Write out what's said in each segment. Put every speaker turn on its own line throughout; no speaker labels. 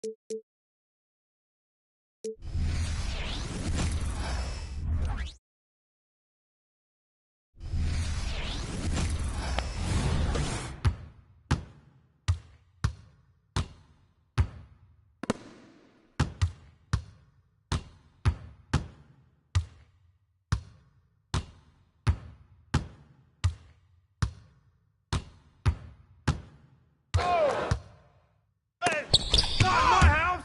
Not my house!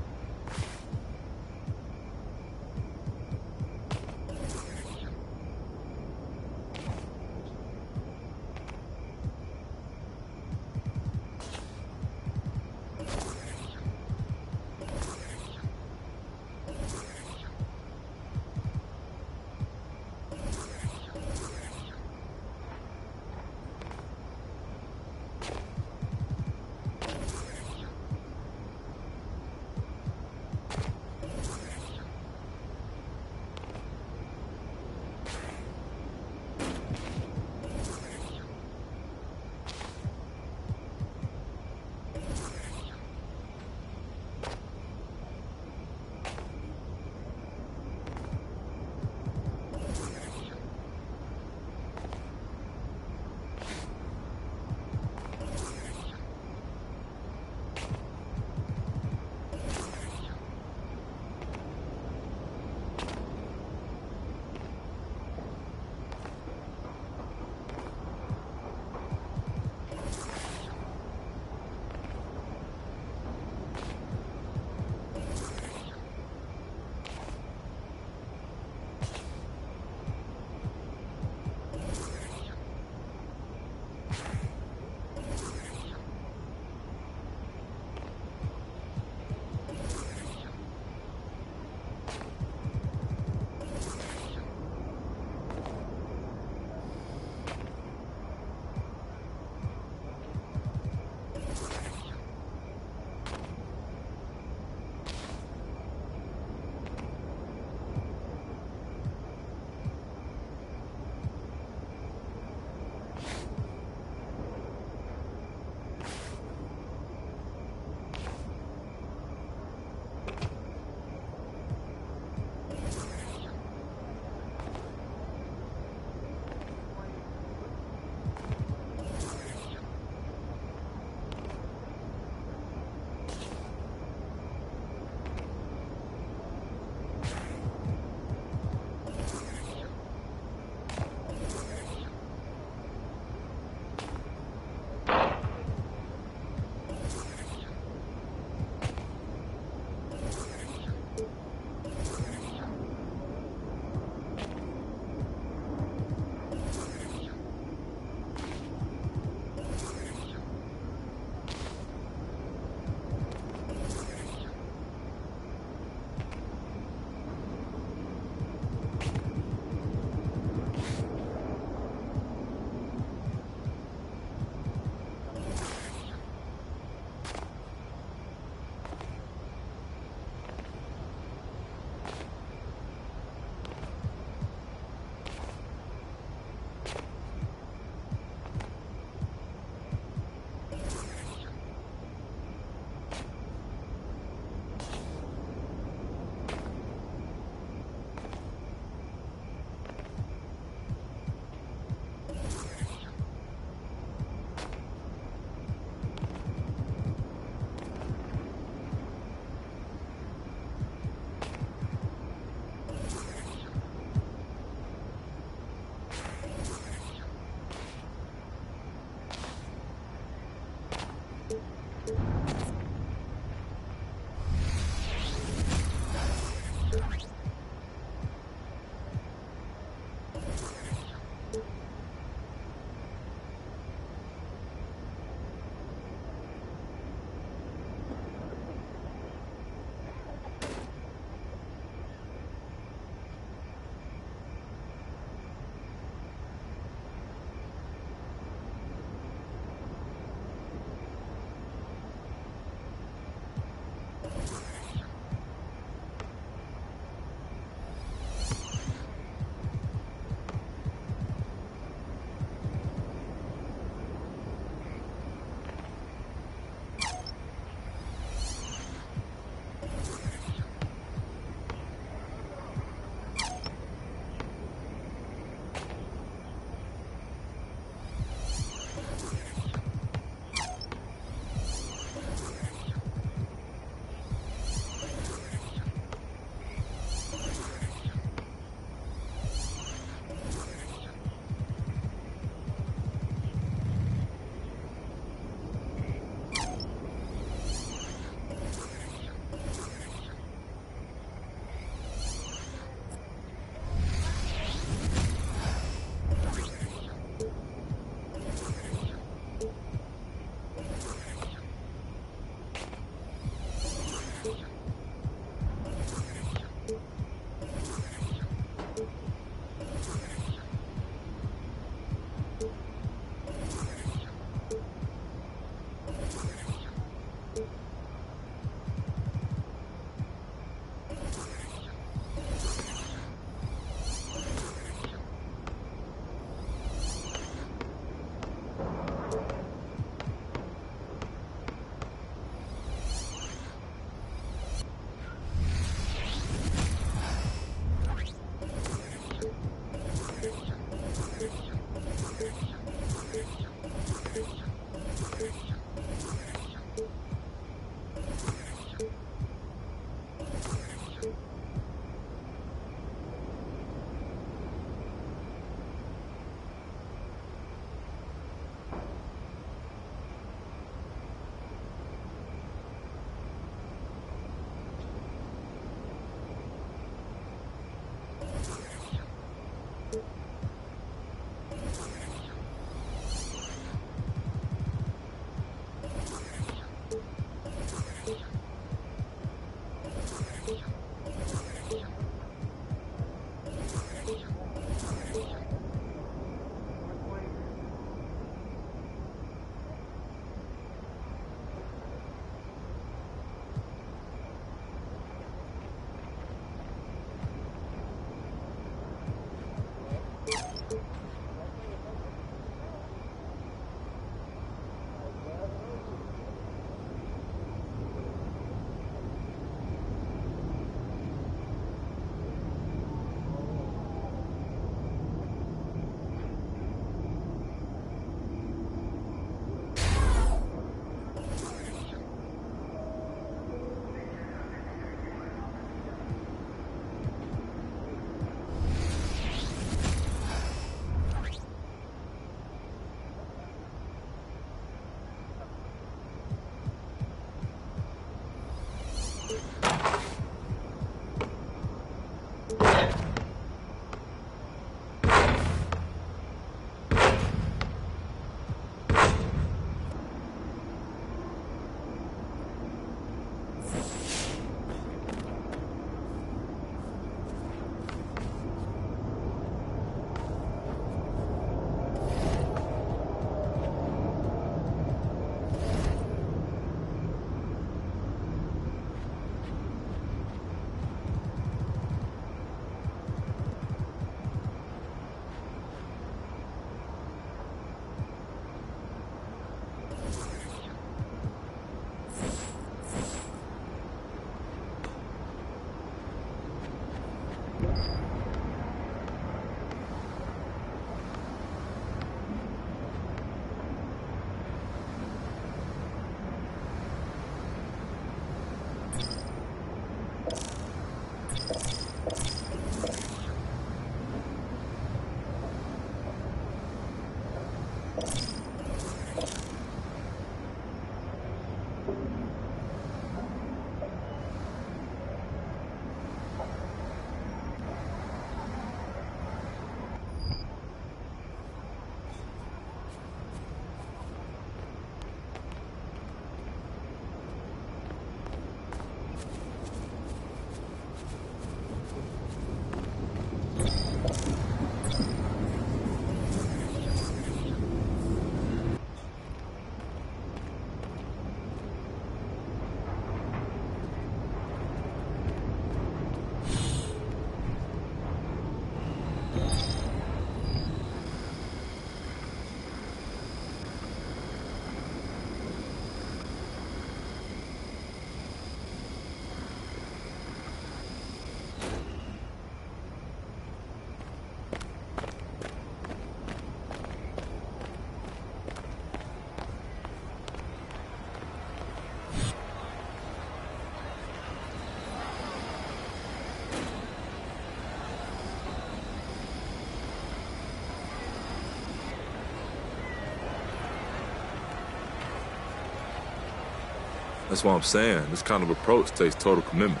That's what I'm saying. This kind of approach takes total commitment.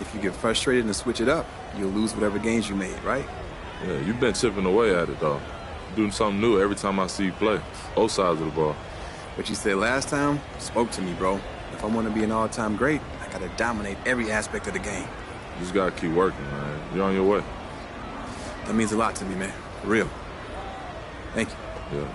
If you get frustrated and switch it up, you'll lose whatever gains you made, right?
Yeah, you've been chipping away at it, though. Doing something new every time I see you play. Both sides of the ball.
What you said last time spoke to me, bro. If I want to be an all-time great, I gotta dominate every aspect of the game.
You just gotta keep working, man. You're on your way.
That means a lot to me, man. For real. Thank you.
Yeah.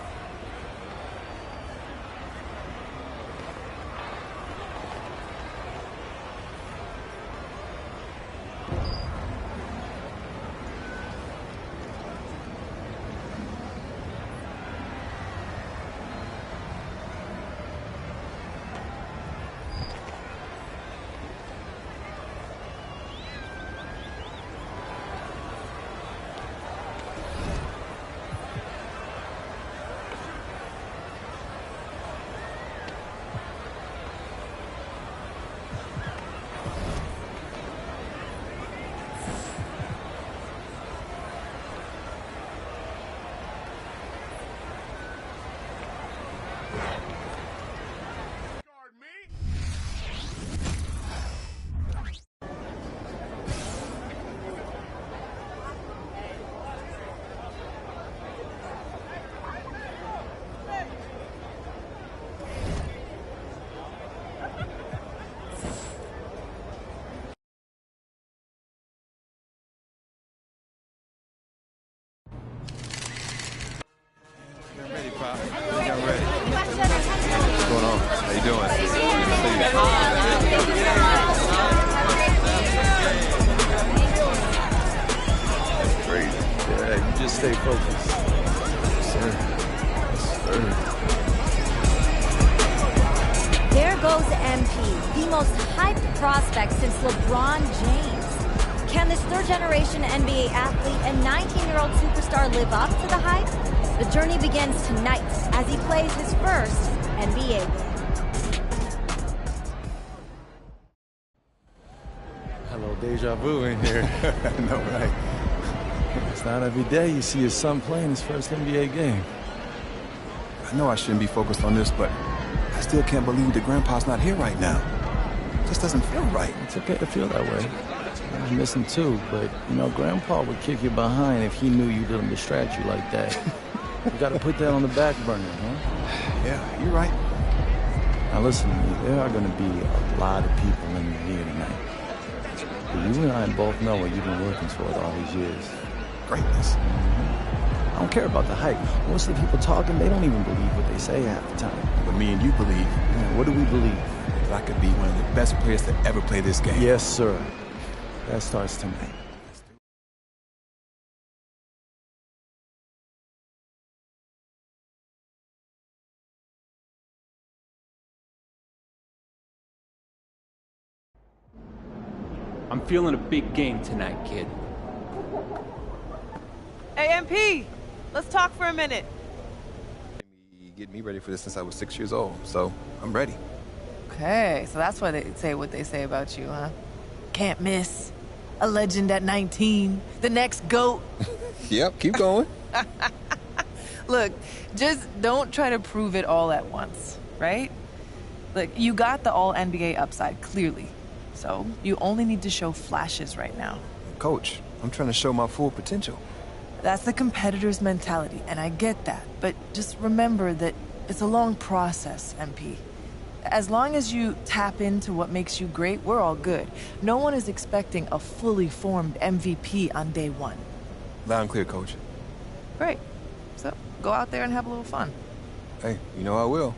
Stay focused. Yes, sir. Yes, sir.
There goes MP, the most hyped prospect since LeBron James. Can this third-generation NBA athlete and 19-year-old superstar live up to the hype? The journey begins tonight as he plays his first NBA game.
Hello, deja vu in here.
No, right?
It's not every day you see your son playing his first NBA game.
I know I shouldn't be focused on this, but I still can't believe that Grandpa's not here right now. It just doesn't feel right.
It's okay to feel that way. I miss him too, but, you know, Grandpa would kick you behind if he knew you didn't distract you like that. You gotta put that on the back burner, huh?
Yeah, you're right.
Now listen to me, there are gonna be a lot of people in here tonight. But you and I both know what you've been working toward all these years.
Greatness.
I don't care about the hype. Most of the people talking, they don't even believe what they say half the time.
But me and you believe.
Yeah, what do we believe?
That I could be one of the best players to ever play this game.
Yes, sir. That starts tonight.
I'm feeling a big game tonight, kid.
Hey, MP, let's talk for a minute.
You get me ready for this since I was 6 years old, so I'm ready.
Okay, so that's why they say what they say about you, huh? Can't miss. A legend at 19. The next GOAT.
Yep, keep going.
Look, just don't try to prove it all at once, right? Look, you got the all-NBA upside, clearly. So you only need to show flashes right now.
Coach, I'm trying to show my full potential.
That's the competitor's mentality, and I get that. But just remember that it's a long process, MP. As long as you tap into what makes you great, we're all good. No one is expecting a fully formed MVP on day one.
Loud and clear, Coach.
Great. So go out there and have a little fun.
Hey, you know I will.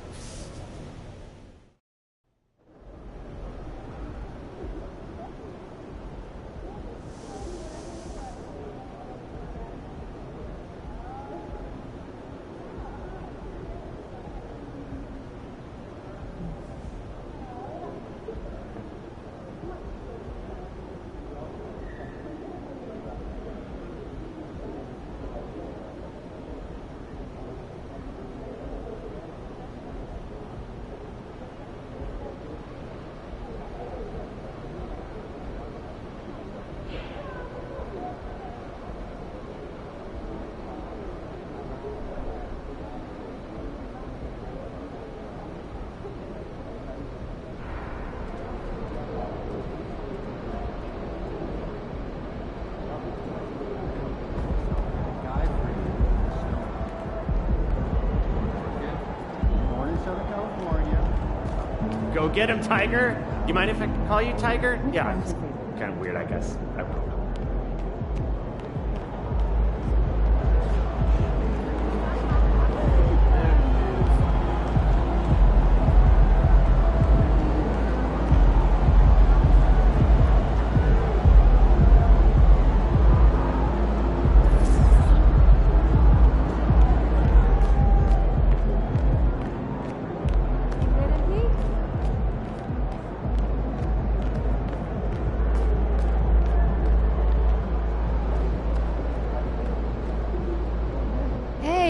Go get him, Tiger. You mind if I call you Tiger? Yeah, it's kind of weird, I guess. I will.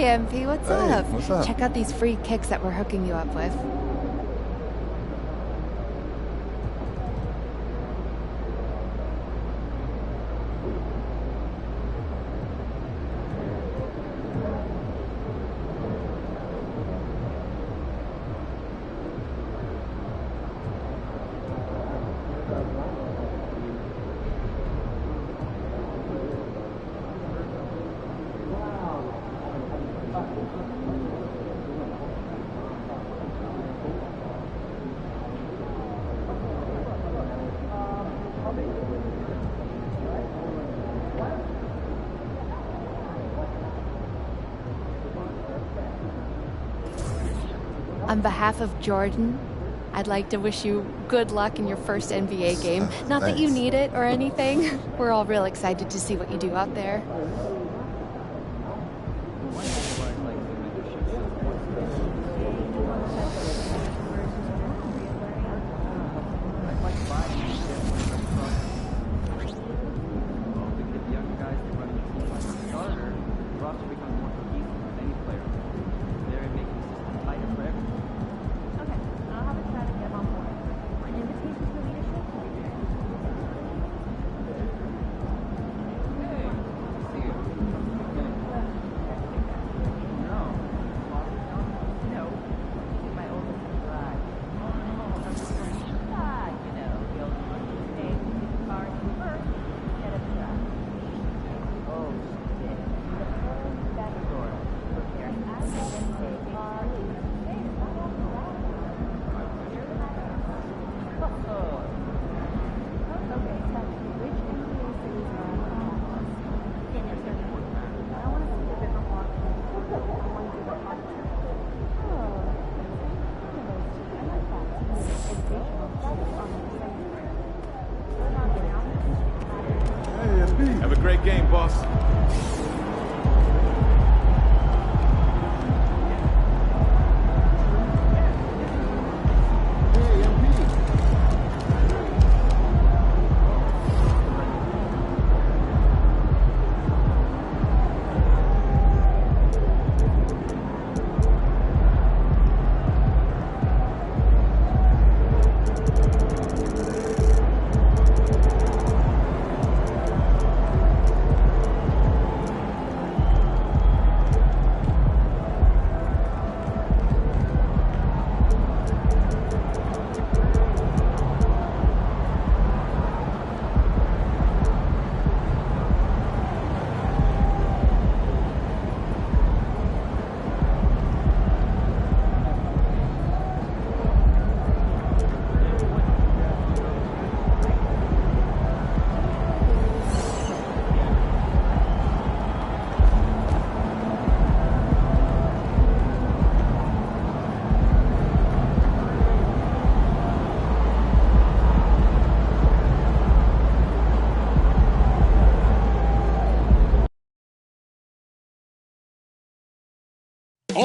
MP, what's up?
What's up?
Check out these free kicks that we're hooking you up with. On behalf of Jordan, I'd like to wish you good luck in your first NBA game. Not that you need it or anything. We're all real excited to see what you do out there.
Have a great game, boss.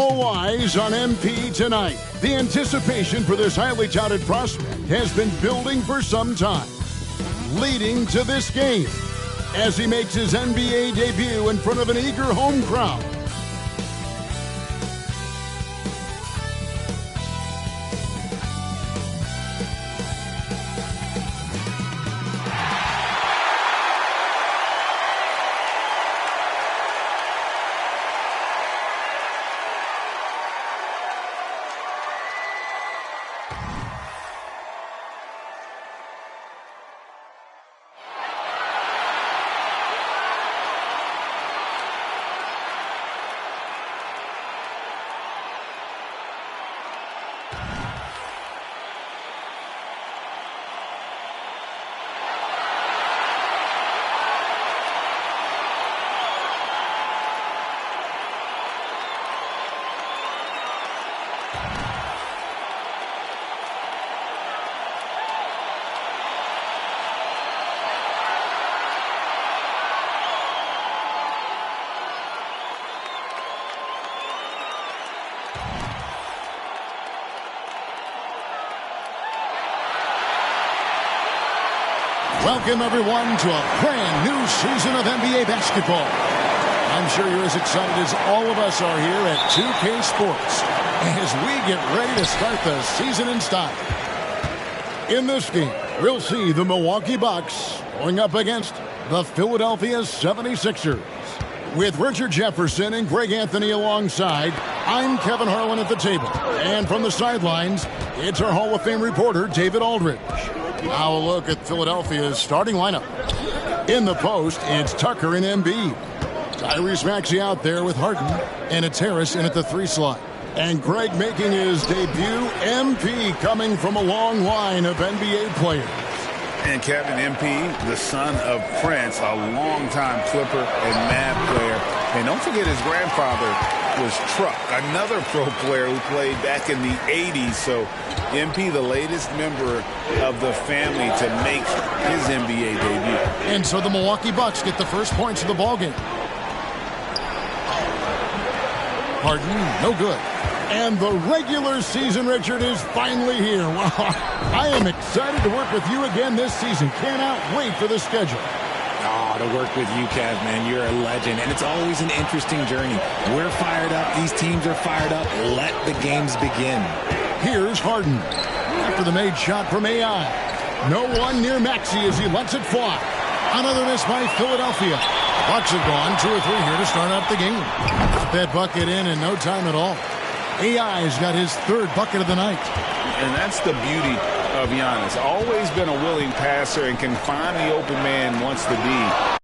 All eyes on MP tonight. The anticipation for this highly touted prospect has been building for some time, leading to this game as he makes his NBA debut in front of an eager home crowd. Welcome, everyone, to a brand new season of NBA basketball. I'm sure you're as excited as all of us are here at 2K Sports as we get ready to start the season in style. In this game, we'll see the Milwaukee Bucks going up against the Philadelphia 76ers. With Richard Jefferson and Greg Anthony alongside, I'm Kevin Harlan at the table. And from the sidelines, it's our Hall of Fame reporter, David Aldridge. Now a look at Philadelphia's starting lineup. In the post, it's Tucker and Embiid. Tyrese Maxey out there with Harden, and it's Harris in at the 3 slot. And Greg making his debut, MP coming from a long line of NBA players.
And Kevin, MP, the son of Prince, a longtime Clipper and Mavs player. And don't forget his grandfather was Truck, another pro player who played back in the 80s. So MP, the latest member of the family to make his NBA debut.
And so the Milwaukee Bucks get the first points of the ballgame. Harden, no good. And the regular season, Richard, is finally here. Wow. I am excited to work with you again this season. Cannot wait for the schedule.
Oh, to work with you, Kev, man. You're a legend, and it's always an interesting journey. We're fired up. These teams are fired up. Let the games begin.
Here's Harden. After the made shot from AI. No one near Maxey as he lets it fly. Another miss by Philadelphia. Bucks have gone 2 or 3 here to start out the game. Got that bucket in no time at all. AI's got his 3rd bucket of the night.
And that's the beauty of Giannis. Always been a willing passer and can find the open man wants to be.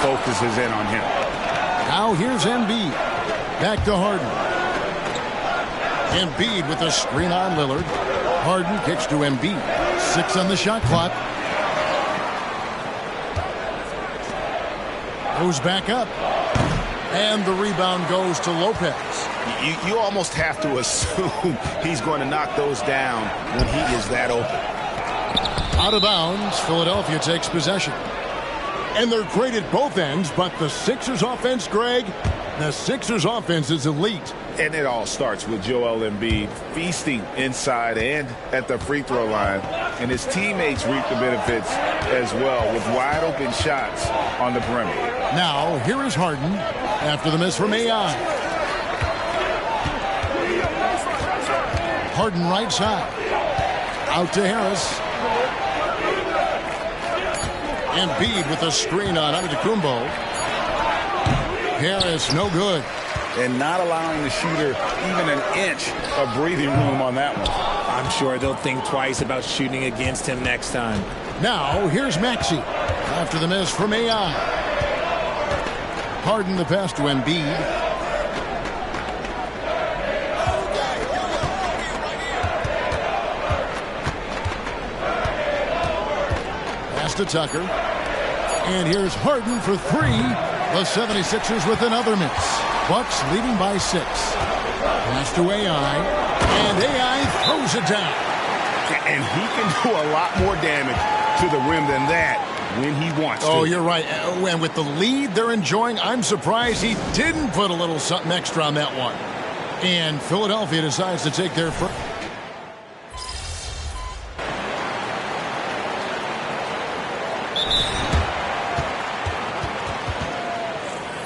Focus is in on him.
Now here's Embiid. Back to Harden. Embiid with a screen on Lillard. Harden kicks to Embiid. 6 on the shot clock. Goes back up. And the rebound goes to Lopez.
You almost have to assume he's going to knock those down when he is that open.
Out of bounds, Philadelphia takes possession. And they're great at both ends, but the Sixers offense, Greg, the Sixers offense is elite.
And it all starts with Joel Embiid feasting inside and at the free throw line. And his teammates reap the benefits as well with wide open shots on the perimeter.
Now, here is Harden after the miss from AI. Harden right side. Out to Harris. Embiid with a screen on Antetokounmpo. Harris, no good.
and not allowing the shooter even an inch of breathing room on that one.
I'm sure they'll think twice about shooting against him next time.
Now, here's Maxey. After the miss from AI. Harden the pass to Embiid. Pass to Tucker. And here's Harden for three. The 76ers with another miss. Bucks leading by 6. Pass to AI. And AI throws it down.
And he can do a lot more damage to the rim than that when he wants to.
Oh, you're right. And with the lead they're enjoying, I'm surprised he didn't put a little something extra on that one. And Philadelphia decides to take their first.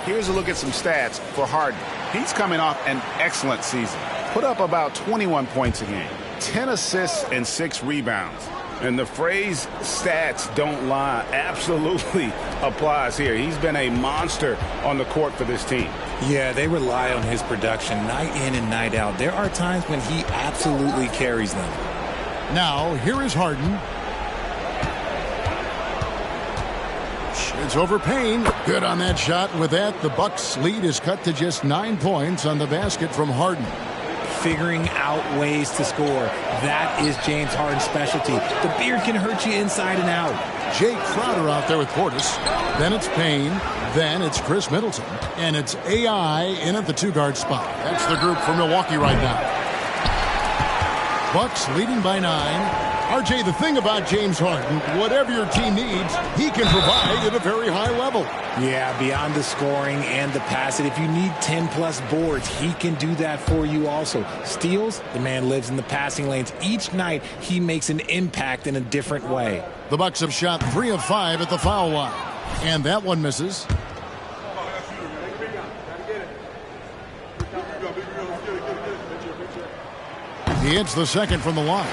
Here's a look at some stats for Harden. He's coming off an excellent season. Put up about 21 points a game, 10 assists and 6 rebounds. And the phrase stats don't lie absolutely applies here. He's been a monster on the court for this team.
Yeah, they rely on his production night in and night out. There are times when he absolutely carries them.
Now, here is Harden. It's over Payne. Good on that shot. With that, the Bucks' lead is cut to just 9 points on the basket from Harden.
Figuring out ways to score. That is James Harden's specialty. The beard can hurt you inside and out.
Jay Crowder out there with Portis. Then it's Payne. Then it's Chris Middleton. And it's AI in at the 2-guard spot. That's the group for Milwaukee right now. Bucks leading by 9. RJ, the thing about James Harden, whatever your team needs, he can provide at a very high level.
Yeah, beyond the scoring and the passing, if you need 10-plus boards, he can do that for you also. Steals, the man lives in the passing lanes. Each night, he makes an impact in a different way.
The Bucks have shot 3 of 5 at the foul line. And that one misses. He hits the second from the line.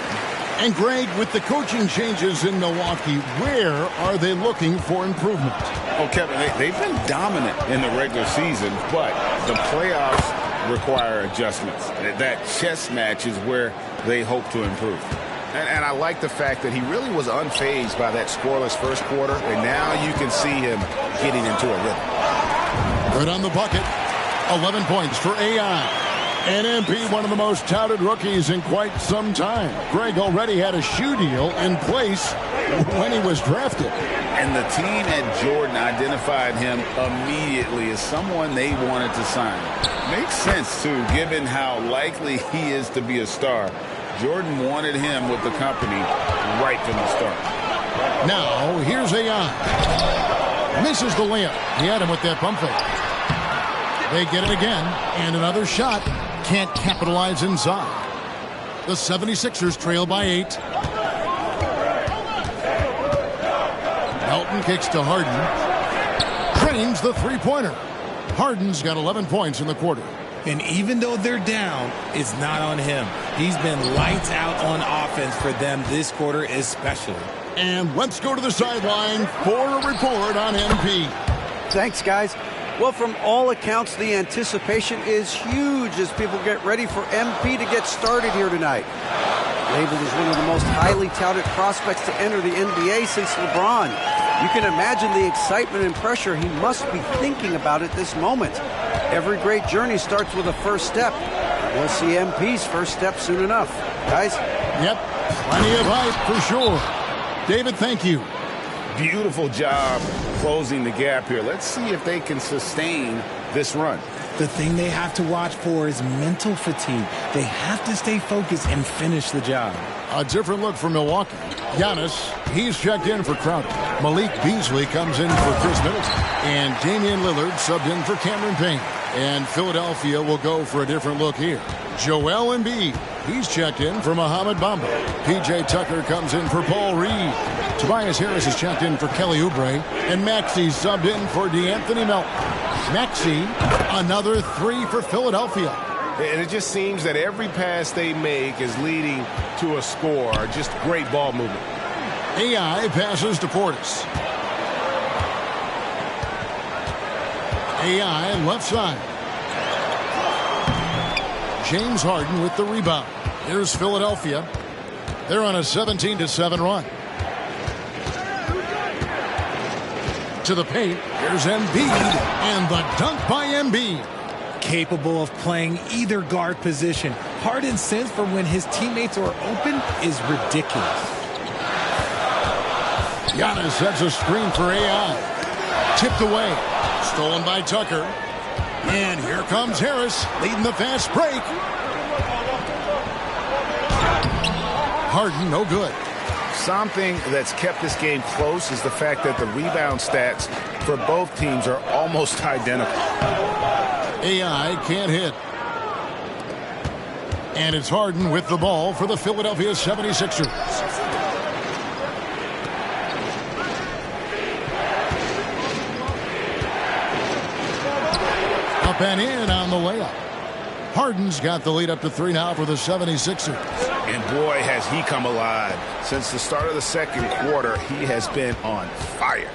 And Greg, with the coaching changes in Milwaukee, where are they looking for improvement?
Oh, Kevin, they've been dominant in the regular season, but the playoffs require adjustments. That chess match is where they hope to improve. And I like the fact that he really was unfazed by that scoreless first quarter, and now you can see him getting into a rhythm.
Good on the bucket. 11 points for AI. And MP, one of the most touted rookies in quite some time. Greg already had a shoe deal in place when he was drafted.
And the team at Jordan identified him immediately as someone they wanted to sign. Makes sense, too, given how likely he is to be a star. Jordan wanted him with the company right from the start.
Now, here's AI. Misses the layup. He had him with that pump fake. They get it again, and another shot. Can't capitalize inside. The 76ers trail by 8. Melton kicks to Harden. Drains the three-pointer. Harden's got 11 points in the quarter.
And even though they're down, it's not on him. He's been lights out on offense for them this quarter especially.
And let's go to the sideline for a report on MP.
Thanks, guys. Well, from all accounts, the anticipation is huge as people get ready for MP to get started here tonight. Labeled as one of the most highly touted prospects to enter the NBA since LeBron. You can imagine the excitement and pressure he must be thinking about at this moment. Every great journey starts with a first step. We'll see MP's first step soon enough. Guys?
Yep, plenty of hype for sure. David, thank you.
Beautiful job closing the gap here. Let's see if they can sustain this run.
The thing they have to watch for is mental fatigue. They have to stay focused and finish the job.
A different look for Milwaukee. Giannis, he's checked in for Crowder. Malik Beasley comes in for Chris Middleton. And Damian Lillard subbed in for Cameron Payne. And Philadelphia will go for a different look here. Joel Embiid, he's checked in for Mohamed Bamba. P.J. Tucker comes in for Paul Reed. Tobias Harris is checked in for Kelly Oubre. And Maxey subbed in for DeAnthony Melton. Maxey, another 3 for Philadelphia.
And it just seems that every pass they make is leading to a score. Just great ball movement.
AI passes to Portis. AI left side. James Harden with the rebound. Here's Philadelphia. They're on a 17-7 run. To the paint. Here's Embiid. And the dunk by Embiid.
Capable of playing either guard position. Harden's sense for when his teammates are open is ridiculous.
Giannis sets a screen for AI. Tipped away. Stolen by Tucker. And here comes Harris leading the fast break. Harden, no good.
Something that's kept this game close is the fact that the rebound stats for both teams are almost identical.
AI can't hit. And it's Harden with the ball for the Philadelphia 76ers. Up and in on the layup. Harden's got the lead up to 3 now for the 76ers.
And boy, has he come alive. Since the start of the second quarter, he has been on fire.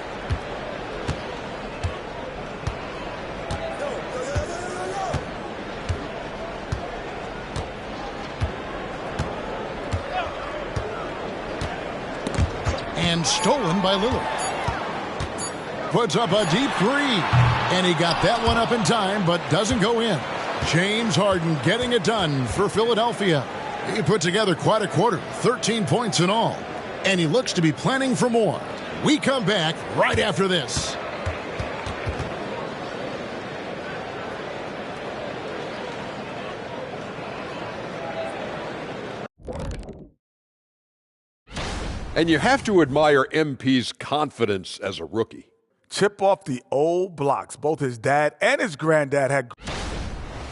And stolen by Lillard. Puts up a deep 3. And he got that one up in time, but doesn't go in. James Harden getting it done for Philadelphia. He put together quite a quarter, 13 points in all. And he looks to be planning for more. We come back right after this.
And you have to admire MP's confidence as a rookie.
Chip off the old blocks. Both his dad and his granddad had.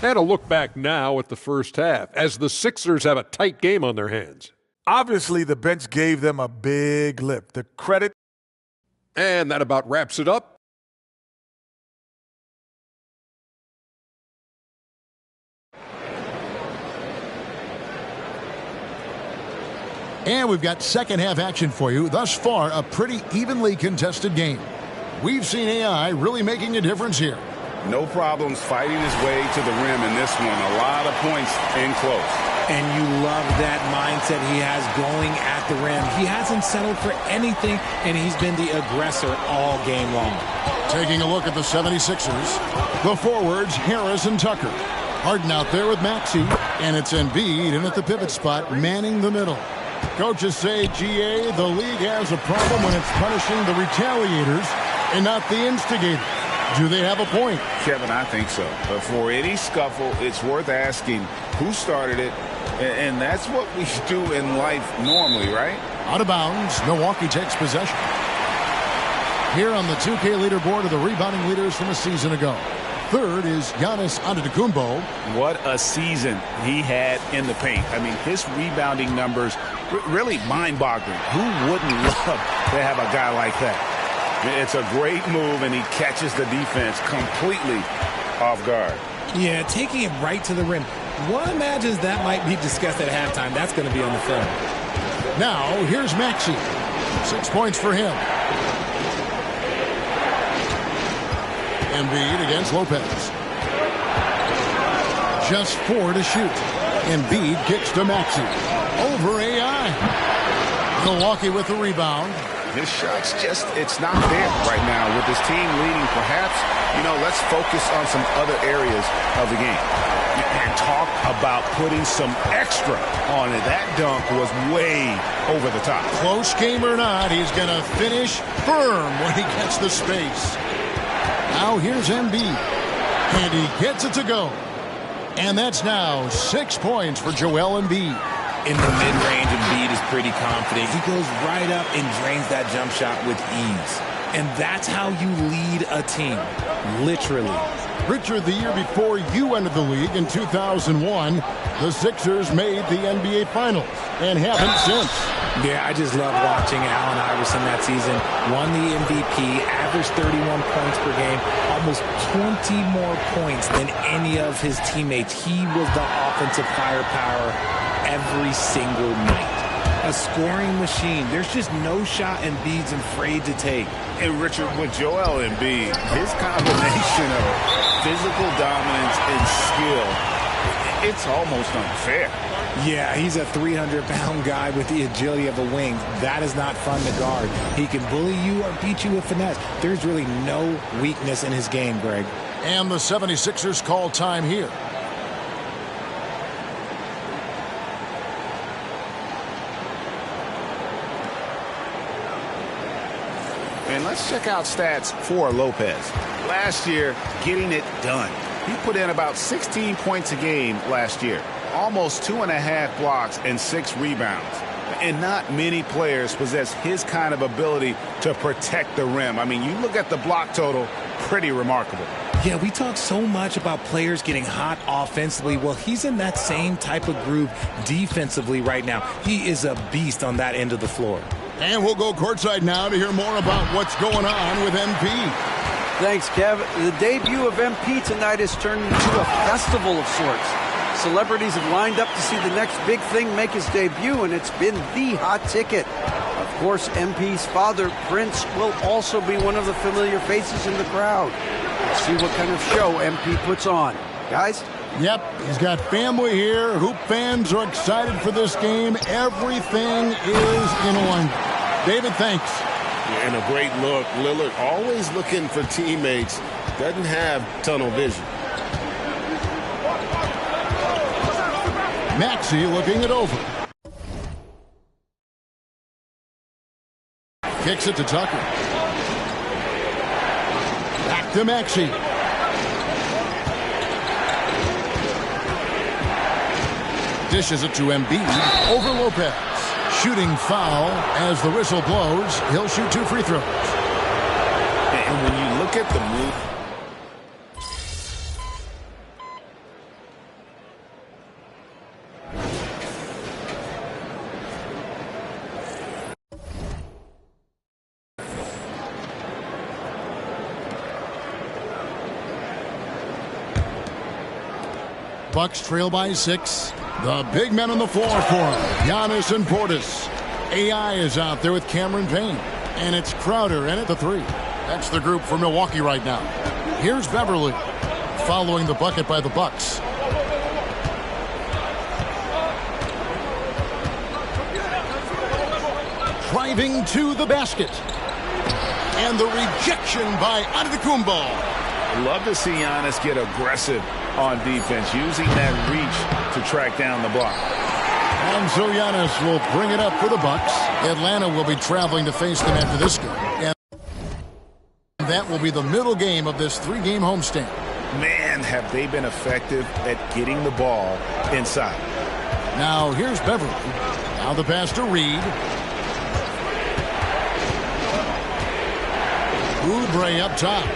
And a look back now at the first half as the Sixers have a tight game on their hands.
Obviously, the bench gave them a big lift. The credit.
And that about wraps it up.
And we've got second half action for you. Thus far, a pretty evenly contested game. We've seen AI really making a difference here.
No problems fighting his way to the rim in this one. A lot of points in close.
And you love that mindset he has going at the rim. He hasn't settled for anything, and he's been the aggressor all game long.
Taking a look at the 76ers. The forwards, Harris and Tucker. Harden out there with Maxey. And it's Embiid in at the pivot spot, manning the middle. Coaches say, GA, the league has a problem when it's punishing the retaliators and not the instigators. Do they have a point?
Kevin, I think so. But for any scuffle, it's worth asking who started it. And that's what we do in life normally, right?
Out of bounds, Milwaukee takes possession. Here on the 2K leaderboard are the rebounding leaders from a season ago. Third is Giannis Antetokounmpo.
What a season he had in the paint. I mean, his rebounding numbers really mind-boggling. Who wouldn't love to have a guy like that? It's a great move, and he catches the defense completely off guard.
Yeah, taking it right to the rim. One imagines that might be discussed at halftime. That's going to be on the film.
Now, here's Maxey. 6 points for him. Embiid against Lopez. Just 4 to shoot. Embiid kicks to Maxey. Over AI. Milwaukee with the rebound.
His shot's just, it's not there right now. With his team leading, perhaps, let's focus on some other areas of the game. And talk about putting some extra on it. That dunk was way over the top.
Close game or not, he's going to finish firm when he gets the space. Now here's Embiid. And he gets it to go. And that's now 6 points for Joel Embiid.
In the mid-range, Embiid is pretty confident. He goes right up and drains that jump shot with ease.
And that's how you lead a team. Literally.
Richard, the year before you entered the league in 2001, the Sixers made the NBA Finals and haven't since.
Yeah, I just love watching Allen Iverson that season. Won the MVP, averaged 31 points per game, almost 20 more points than any of his teammates. He was the offensive firepower every single night. A scoring machine. There's just no shot Embiid's afraid to take.
And Richard, with Joel Embiid, his combination of physical dominance and skill It's almost unfair.
Yeah, he's a 300-pound guy with the agility of a wing. That is not fun to guard. He can bully you or beat you with finesse. There's really no weakness in his game, Greg.
And the 76ers call time here.
And let's check out stats for Lopez. Last year, getting it done. He put in about 16 points a game last year. Almost 2.5 blocks and 6 rebounds. And not many players possess his kind of ability to protect the rim. I mean, you look at the block total, pretty remarkable.
Yeah, we talk so much about players getting hot offensively. Well, he's in that same type of groove defensively right now. He is a beast on that end of the floor.
And we'll go courtside now to hear more about what's going on with MP.
Thanks, Kev. The debut of MP tonight has turned into a festival of sorts. Celebrities have lined up to see the next big thing make his debut, and it's been the hot ticket. Of course, MP's father, Prince, will also be one of the familiar faces in the crowd. Let's see what kind of show MP puts on. Guys?
Yep, he's got family here. Hoop fans are excited for this game. Everything is in alignment. David, thanks.
Yeah, and a great look. Lillard always looking for teammates. Doesn't have tunnel vision.
Maxey looking it over. Kicks it to Tucker. Back to Maxey. Dishes it to Embiid over Lopez. Shooting foul as the whistle blows. He'll shoot 2 free throws.
And when you look at the move,
Bucks trail by 6. The big men on the floor for him. Giannis and Portis. AI is out there with Cameron Payne. And it's Crowder in at the 3. That's the group for Milwaukee right now. Here's Beverly following the bucket by the Bucks. Driving to the basket. And the rejection by Antetokounmpo.
I love to see Giannis get aggressive on defense, using that reach to track down the block.
And so Giannis will bring it up for the Bucks. Atlanta will be traveling to face them after this game. And that will be the middle game of this 3-game homestand.
Man, have they been effective at getting the ball inside.
Now here's Beverly. Now the pass to Reed. Oubre up top.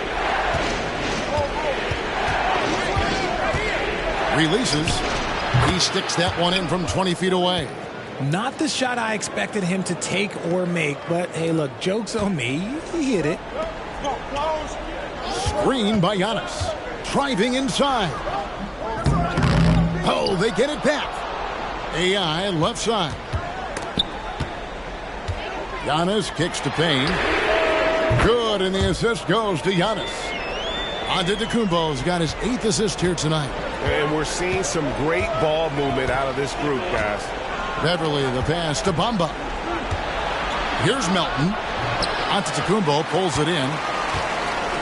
Releases. He sticks that one in from 20 feet away.
Not the shot I expected him to take or make, but hey, look, joke's on me. He hit it.
Screen by Giannis. Driving inside. Oh, they get it back. AI left side. Giannis kicks to Payne. Good, and the assist goes to Giannis. Antetokounmpo's got his 8th assist here tonight.
And we're seeing some great ball movement out of this group, guys.
Beverly, the pass to Bamba. Here's Melton. Antetokounmpo pulls it in.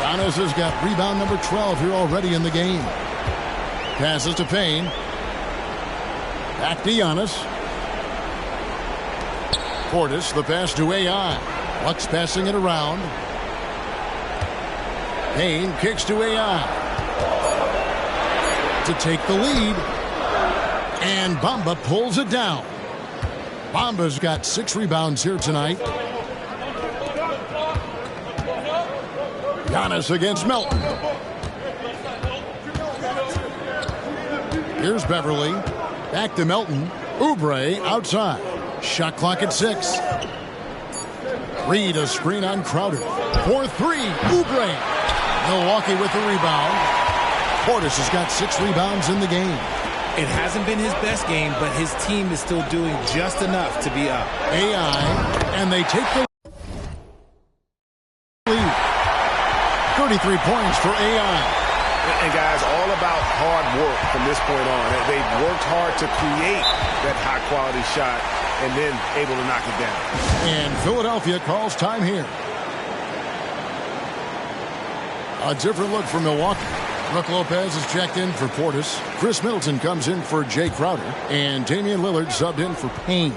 Giannis has got rebound number 12 here already in the game. Passes to Payne. Back to Giannis. Portis, the pass to AI. Bucks passing it around. Payne kicks to AI. To take the lead. And Bamba pulls it down. Bamba's got 6 rebounds here tonight. Giannis against Melton. Here's Beverly. Back to Melton. Oubre outside. Shot clock at 6. Reed a screen on Crowder. 4-3. Oubre. Milwaukee with the rebound. Portis has got 6 rebounds in the game.
It hasn't been his best game, but his team is still doing just enough to be up.
AI, and they take the lead. 33 points for AI.
And guys, all about hard work from this point on. They've worked hard to create that high-quality shot and then able to knock it down.
And Philadelphia calls time here. A different look for Milwaukee. Brook Lopez is checked in for Portis. Chris Middleton comes in for Jay Crowder. And Damian Lillard subbed in for Payne.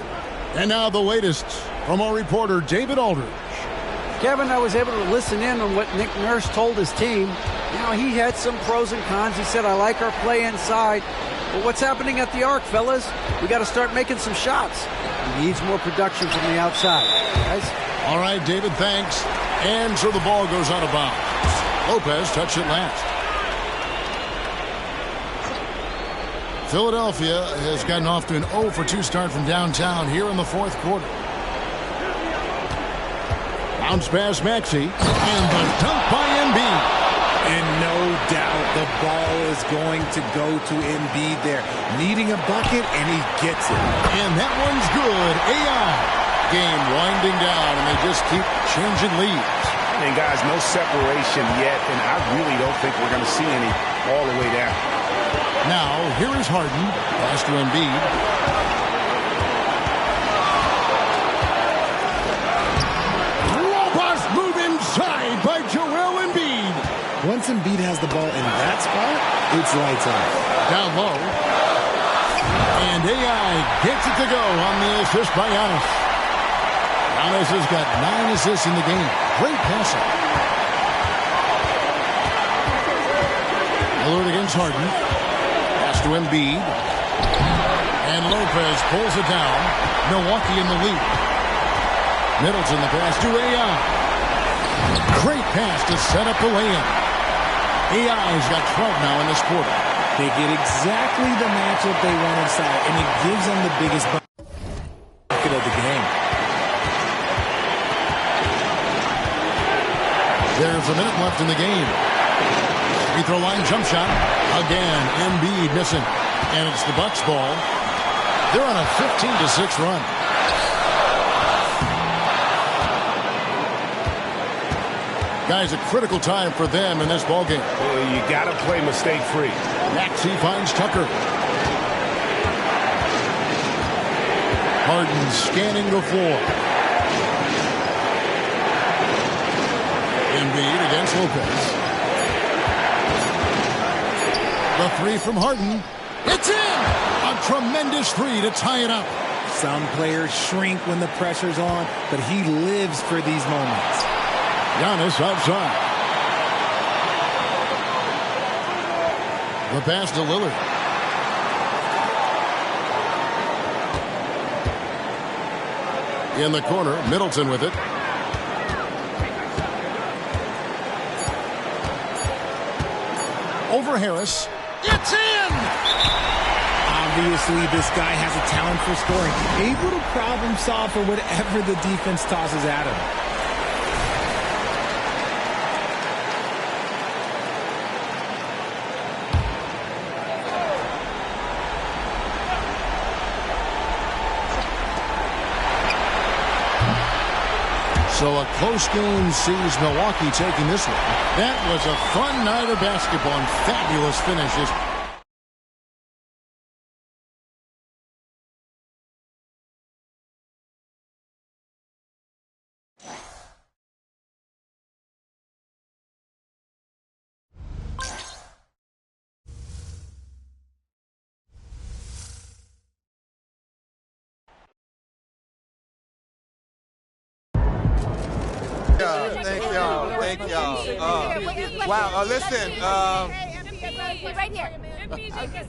And now the latest from our reporter, David Aldridge.
Kevin, I was able to listen in on what Nick Nurse told his team. You know, he had some pros and cons. He said, I like our play inside. But what's happening at the arc, fellas? We got to start making some shots. He needs more production from the outside. Guys?
All right, David, thanks. And so the ball goes out of bounds. Lopez touched it last. Philadelphia has gotten off to an 0 for 2 start from downtown here in the fourth quarter. Bounce pass Maxey, and the dunk by Embiid.
And no doubt the ball is going to go to Embiid there. Needing a bucket, and he gets it.
And that one's good. AI. Game winding down, and they just keep changing leads.
And guys, no separation yet, and I really don't think we're going to see any all the way down.
Now, here is Harden. Pass to Embiid. Robust move inside by Joel Embiid.
Once Embiid has the ball in that spot, it's lights out.
Down low. And AI gets it to go on the assist by Giannis. Giannis has got 9 assists in the game. Great passing. Lillard against Harden. Pass to Embiid. And Lopez pulls it down. Milwaukee in the lead. Middleton the pass to AI. Great pass to set up the lay-in. AI's got 12 now in this quarter.
They get exactly the matchup they want inside, and it gives them the biggest bucket of the game.
There's a minute left in the game. Free throw line jump shot. Again, Embiid missing. And it's the Bucks ball. They're on a 15-6 run. Guys, a critical time for them in this ballgame.
Well, you got to play mistake-free.
Maxey finds Tucker. Harden scanning the floor. Embiid against Lopez. The three from Harden. It's in! A tremendous three to tie it up.
Some players shrink when the pressure's on, but he lives for these moments.
Giannis outside. The pass to Lillard. In the corner, Middleton with it. Over Harris. It's in!
Obviously, this guy has a talent for scoring. Able to problem solve for whatever the defense tosses at him.
So a close game sees Milwaukee taking this one. That was a fun night of basketball and fabulous finishes.
Thank y'all. Wow, listen.
Right here.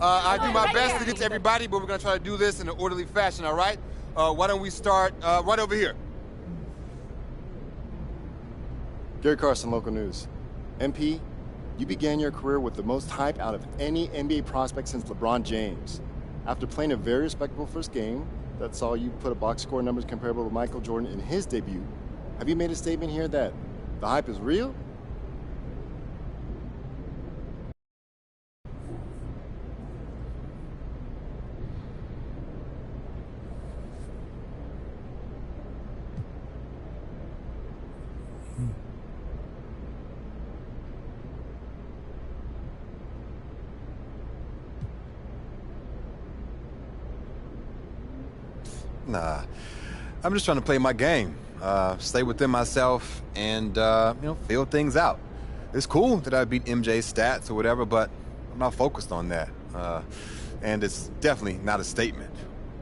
I do my best to get to everybody, but we're going to try to do this in an orderly fashion, all right? Why don't we start right over here?
Gary Carson, Local News. MP, you began your career with the most hype out of any NBA prospect since LeBron James. After playing a very respectable first game that saw you put a box score numbers comparable to Michael Jordan in his debut, have you made a statement here that the hype is real?
Nah, I'm just trying to play my game, stay within myself, and feel things out. It's cool that I beat MJ's stats or whatever, but I'm not focused on that. And it's definitely not a statement.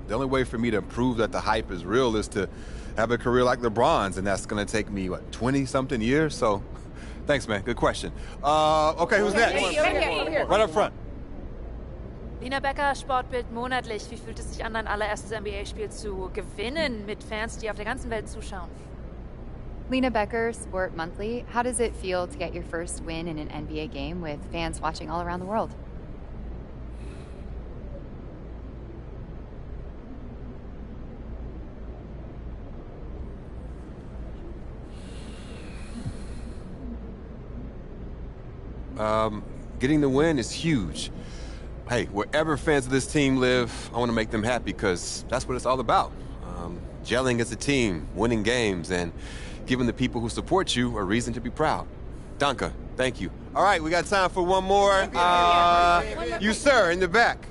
The only way for me to prove that the hype is real is to have a career like LeBron's, and that's going to take me, 20-something years? So, thanks, man. Good question. Okay, who's next? Right up front.
Lina Becker, Sportbild monatlich. Wie fühlt es sich an, dein allererstes NBA-Spiel zu gewinnen mit Fans, die auf der ganzen Welt zuschauen?
Lina Becker, Sport Monthly. How does it feel to get your first win in an NBA game with fans watching all around the world?
Getting the win is huge. Hey, wherever fans of this team live, I want to make them happy because that's what it's all about. Gelling as a team, winning games, and giving the people who support you a reason to be proud. Danke, thank you. All right, we got time for one more. You, sir, in the back.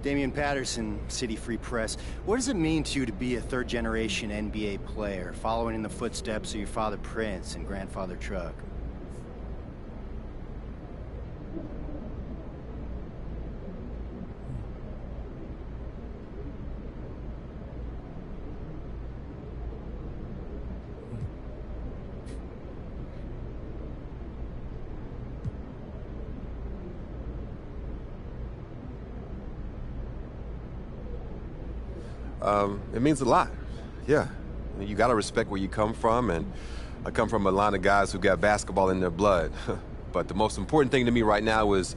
Damian Patterson, City Free Press. What does it mean to you to be a third-generation NBA player, following in the footsteps of your father Prince and grandfather Chuck?
It means a lot, yeah. You gotta respect where you come from, and I come from a line of guys who got basketball in their blood. But the most important thing to me right now is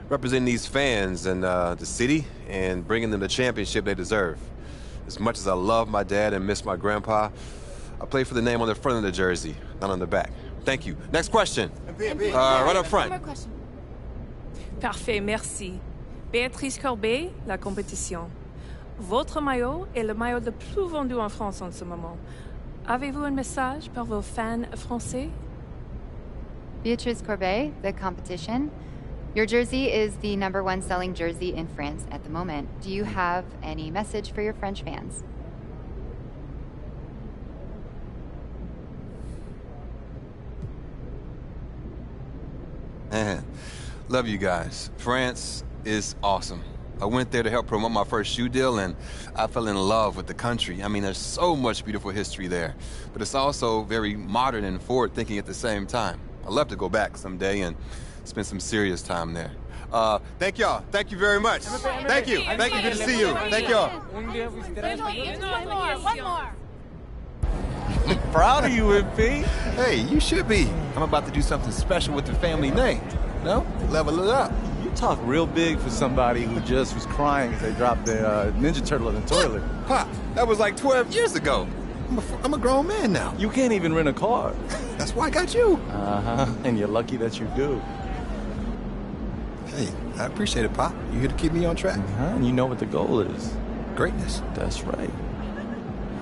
representing these fans and the city and bringing them the championship they deserve. As much as I love my dad and miss my grandpa, I play for the name on the front of the jersey, not on the back. Thank you. Next question. Right up front.
Parfait, merci. Béatrice Corbet, La Compétition. Votre maillot est le maillot le plus vendu en France en ce moment. Avez-vous un message pour vos fans français?
Beatrice Corbet, The Competition. Your jersey is the #1 selling jersey in France at the moment. Do you have any message for your French fans?
Man, love you guys. France is awesome. I went there to help promote my first shoe deal, and I fell in love with the country. I mean, there's so much beautiful history there, but it's also very modern and forward-thinking at the same time. I'd love to go back someday and spend some serious time there. Thank y'all. Thank you very much. Thank you. Thank you. Good to see you. Thank y'all.
One more.
Proud of you, MP. Hey, you should be. I'm about to do something special with the family name. No? Level it up.
You talk real big for somebody who just was crying as they dropped their Ninja Turtle in the toilet.
Pop, that was like 12 years ago. I'm a grown man now.
You can't even rent a car.
That's why I got you.
Uh-huh, and you're lucky that you do.
Hey, I appreciate it, Pop. You here to keep me on track.
And you know what the goal is.
Greatness.
That's right.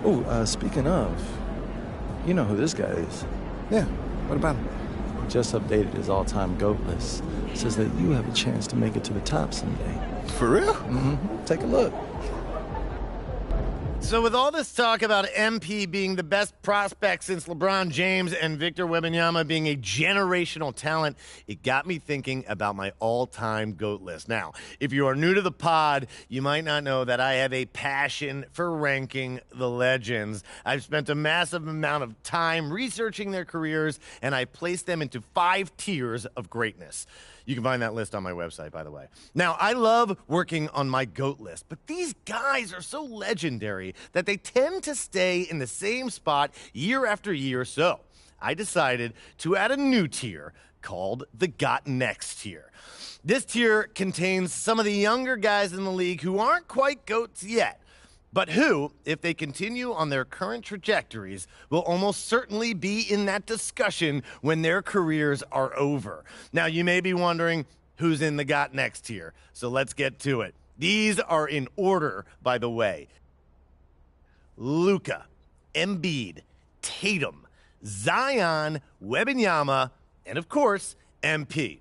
Oh, speaking of, you know who this guy is.
Yeah, what about him?
He just updated his all-time GOAT list. Says that you have a chance to make it to the top someday.
For real?
Mm-hmm. Take a look.
So with all this talk about MP being the best prospect since LeBron James and Victor Wembanyama being a generational talent, it got me thinking about my all-time GOAT list. Now, if you are new to the pod, you might not know that I have a passion for ranking the legends. I've spent a massive amount of time researching their careers, and I placed them into 5 tiers of greatness. You can find that list on my website, by the way. Now, I love working on my GOAT list, but these guys are so legendary that they tend to stay in the same spot year after year. So I decided to add a new tier called the Got Next tier. This tier contains some of the younger guys in the league who aren't quite GOATs yet, but who, if they continue on their current trajectories, will almost certainly be in that discussion when their careers are over. Now, you may be wondering who's in the Got Next tier, so let's get to it. These are in order, by the way. Luka, Embiid, Tatum, Zion, Wembanyama, and of course, MP.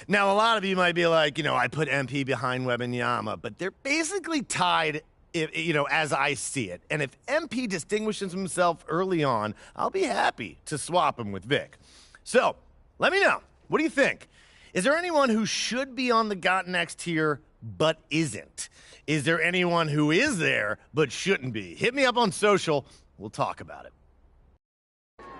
Now, a lot of you might be like, I put MP behind Wembanyama, but they're basically tied as I see it. And if MP distinguishes himself early on, I'll be happy to swap him with Vic. So, let me know. What do you think? Is there anyone who should be on the Got Next tier but isn't? Is there anyone who is there but shouldn't be? Hit me up on social. We'll talk about it.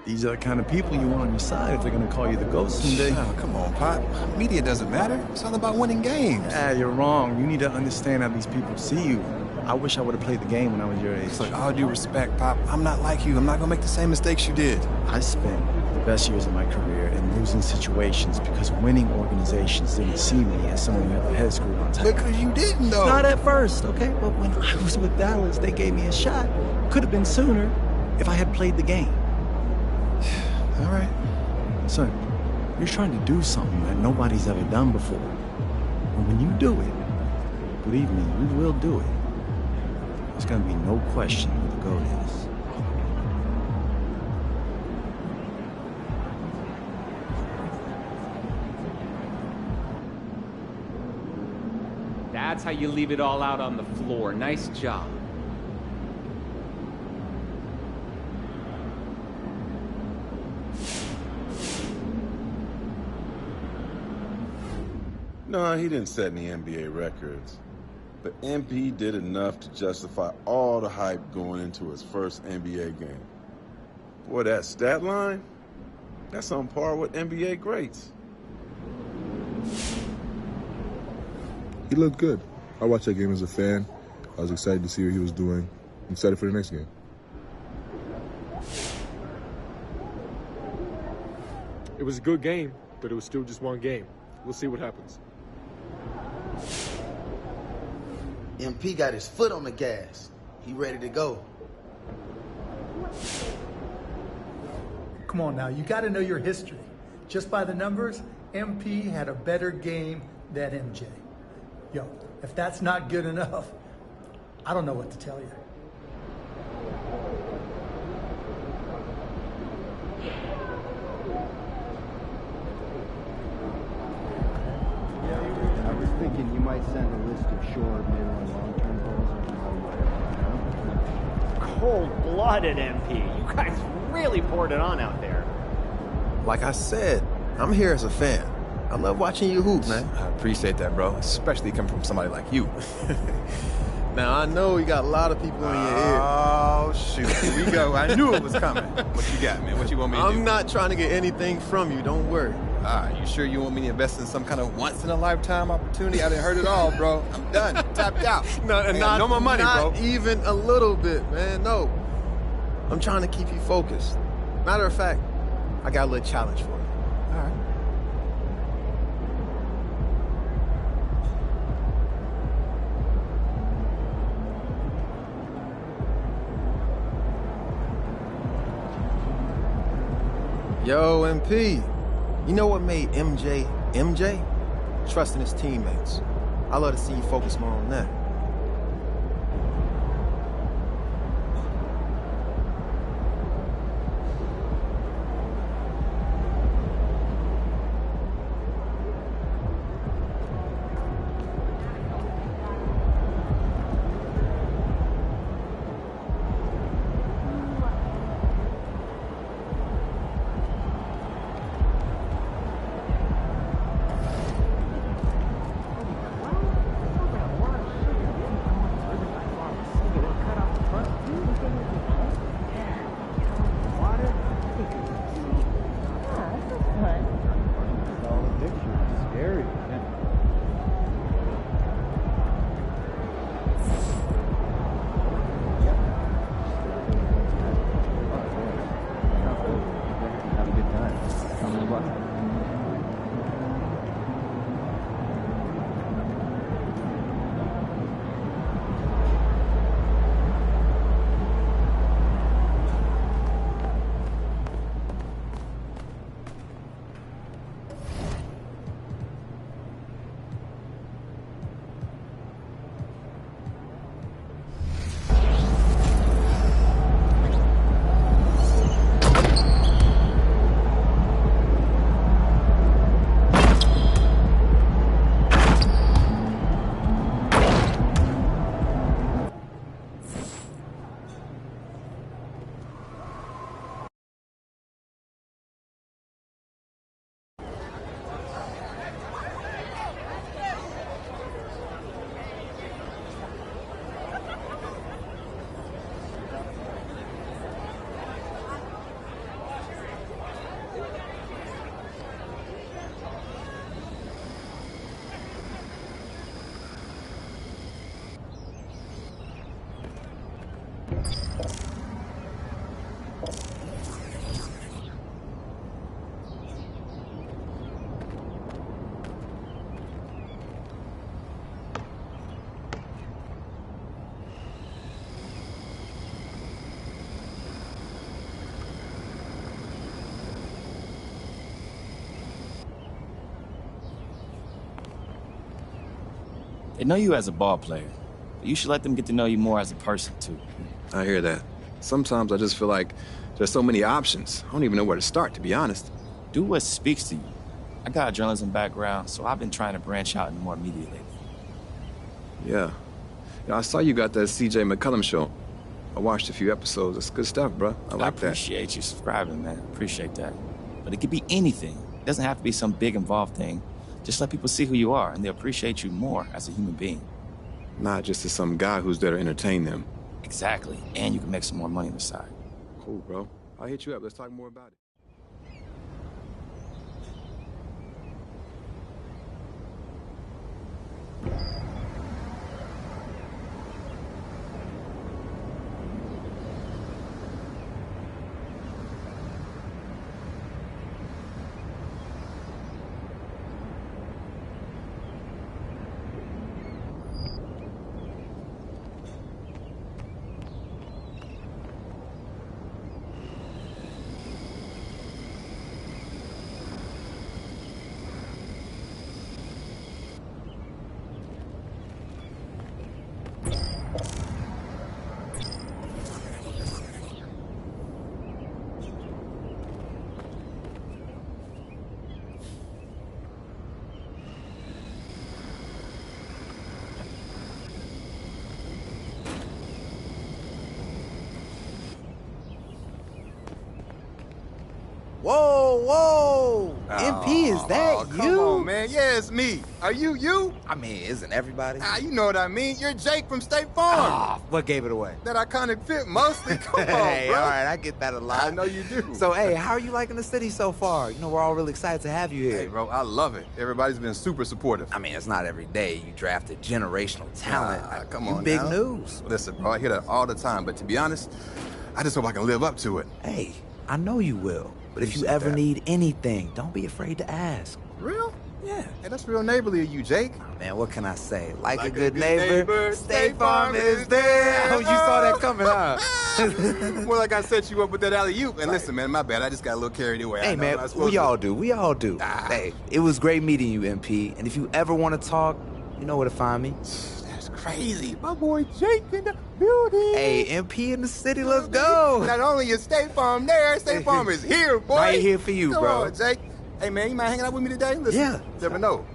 These are the kind of people you want on your side if they're going to call you the GOAT someday.
Oh, come on, Pop. Media doesn't matter. It's all about winning games.
You're wrong. You need to understand how these people see you. I wish I would have played the game when I was your age.
Look, all due respect, Pop, I'm not like you. I'm not going to make the same mistakes you did.
I spent the best years of my career in losing situations because winning organizations didn't see me as someone who had the head screwed on tight.
Because you didn't, though.
Not at first, okay? But when I was with Dallas, they gave me a shot. Could have been sooner if I had played the game.
All right.
Son, you're trying to do something that nobody's ever done before. And when you do it, believe me, you will do it. There's gonna be no question who the GOAT is.
That's how you leave it all out on the floor. Nice job.
No, he didn't set any NBA records. But MP did enough to justify all the hype going into his first NBA game. Boy, that stat line, that's on par with NBA greats.
He looked good. I watched that game as a fan. I was excited to see what he was doing. I'm excited for the next game.
It was a good game, but it was still just one game. We'll see what happens.
MP got his foot on the gas. He ready to go.
Come on now, you got to know your history. Just by the numbers, MP had a better game than MJ. Yo, if that's not good enough, I don't know what to tell you.
I was thinking you might send a list of short, mid, and long-term goals.
Cold-blooded, MP. You guys really poured it on out there.
Like I said, I'm here as a fan. I love watching you hoop, man.
I appreciate that, bro. Especially coming from somebody like you.
Now, I know you got a lot of people in your ear.
Oh, shoot. Here we go. I knew it was coming. What you got, man? What you want me to do?
I'm not trying to get anything from you. Don't worry.
You sure you want me to invest in some kind of once-in-a-lifetime opportunity? I didn't heard it all, bro. I'm done. Tapped out.
No
more money, bro.
Not even a little bit, man. No. I'm trying to keep you focused. Matter of fact, I got a little challenge for you. All right. Yo, MP, you know what made MJ MJ? Trusting his teammates. I love to see you focus more on that.
They know you as a ball player, but you should let them get to know you more as a person, too.
I hear that. Sometimes I just feel like there's so many options. I don't even know where to start, to be honest.
Do what speaks to you. I got a journalism background, so I've been trying to branch out into more media lately.
Yeah. I saw you got that CJ McCullum show. I watched a few episodes. It's good stuff, bro. I like that.
I appreciate you subscribing, man. Appreciate that. But it could be anything. It doesn't have to be some big involved thing. Just let people see who you are, and they'll appreciate you more as a human being.
Not just as some guy who's there to entertain them.
Exactly. And you can make some more money on the side.
Cool, bro. I'll hit you up. Let's talk more about it.
Whoa, whoa! MP, is that you?
Come on, man. Yeah, it's me. Are you?
I mean, isn't everybody?
You know what I mean. You're Jake from State Farm.
What gave it away?
That iconic fit, mostly. Come on,
Hey,
bro.
all right, I get that a lot.
I know you do.
So, hey, how are you liking the city so far? You know, we're all really excited to have you here.
Hey, bro, I love it. Everybody's been super supportive.
I mean, it's not every day you draft a generational talent.
Come
You
on,
big
now.
news.
Listen, bro, I hear that all the time, but to be honest, I just hope I can live up to it.
Hey, I know you will. But if you
Appreciate
ever
that.
need anything, don't be afraid to ask.
Real?
Yeah.
Hey, that's real neighborly of you, Jake.
Man, what can I say? Like a good neighbor, State Farm is there. Oh, you saw that coming, huh?
More like I set you up with that alley-oop. And listen, man, my bad. I just got a little carried away.
Hey, man, we all do. We all do. Hey, it was great meeting you, MP. And if you ever want to talk, you know where to find me.
That's crazy. My boy Jake in the building.
Hey, MP in the city, let's go.
Not only is State Farm there, State Farm is here, boy.
Right here for you,
Come
bro.
on, Jake. Hey, man, you mind hanging out with me today? Listen,
Yeah.
you never know.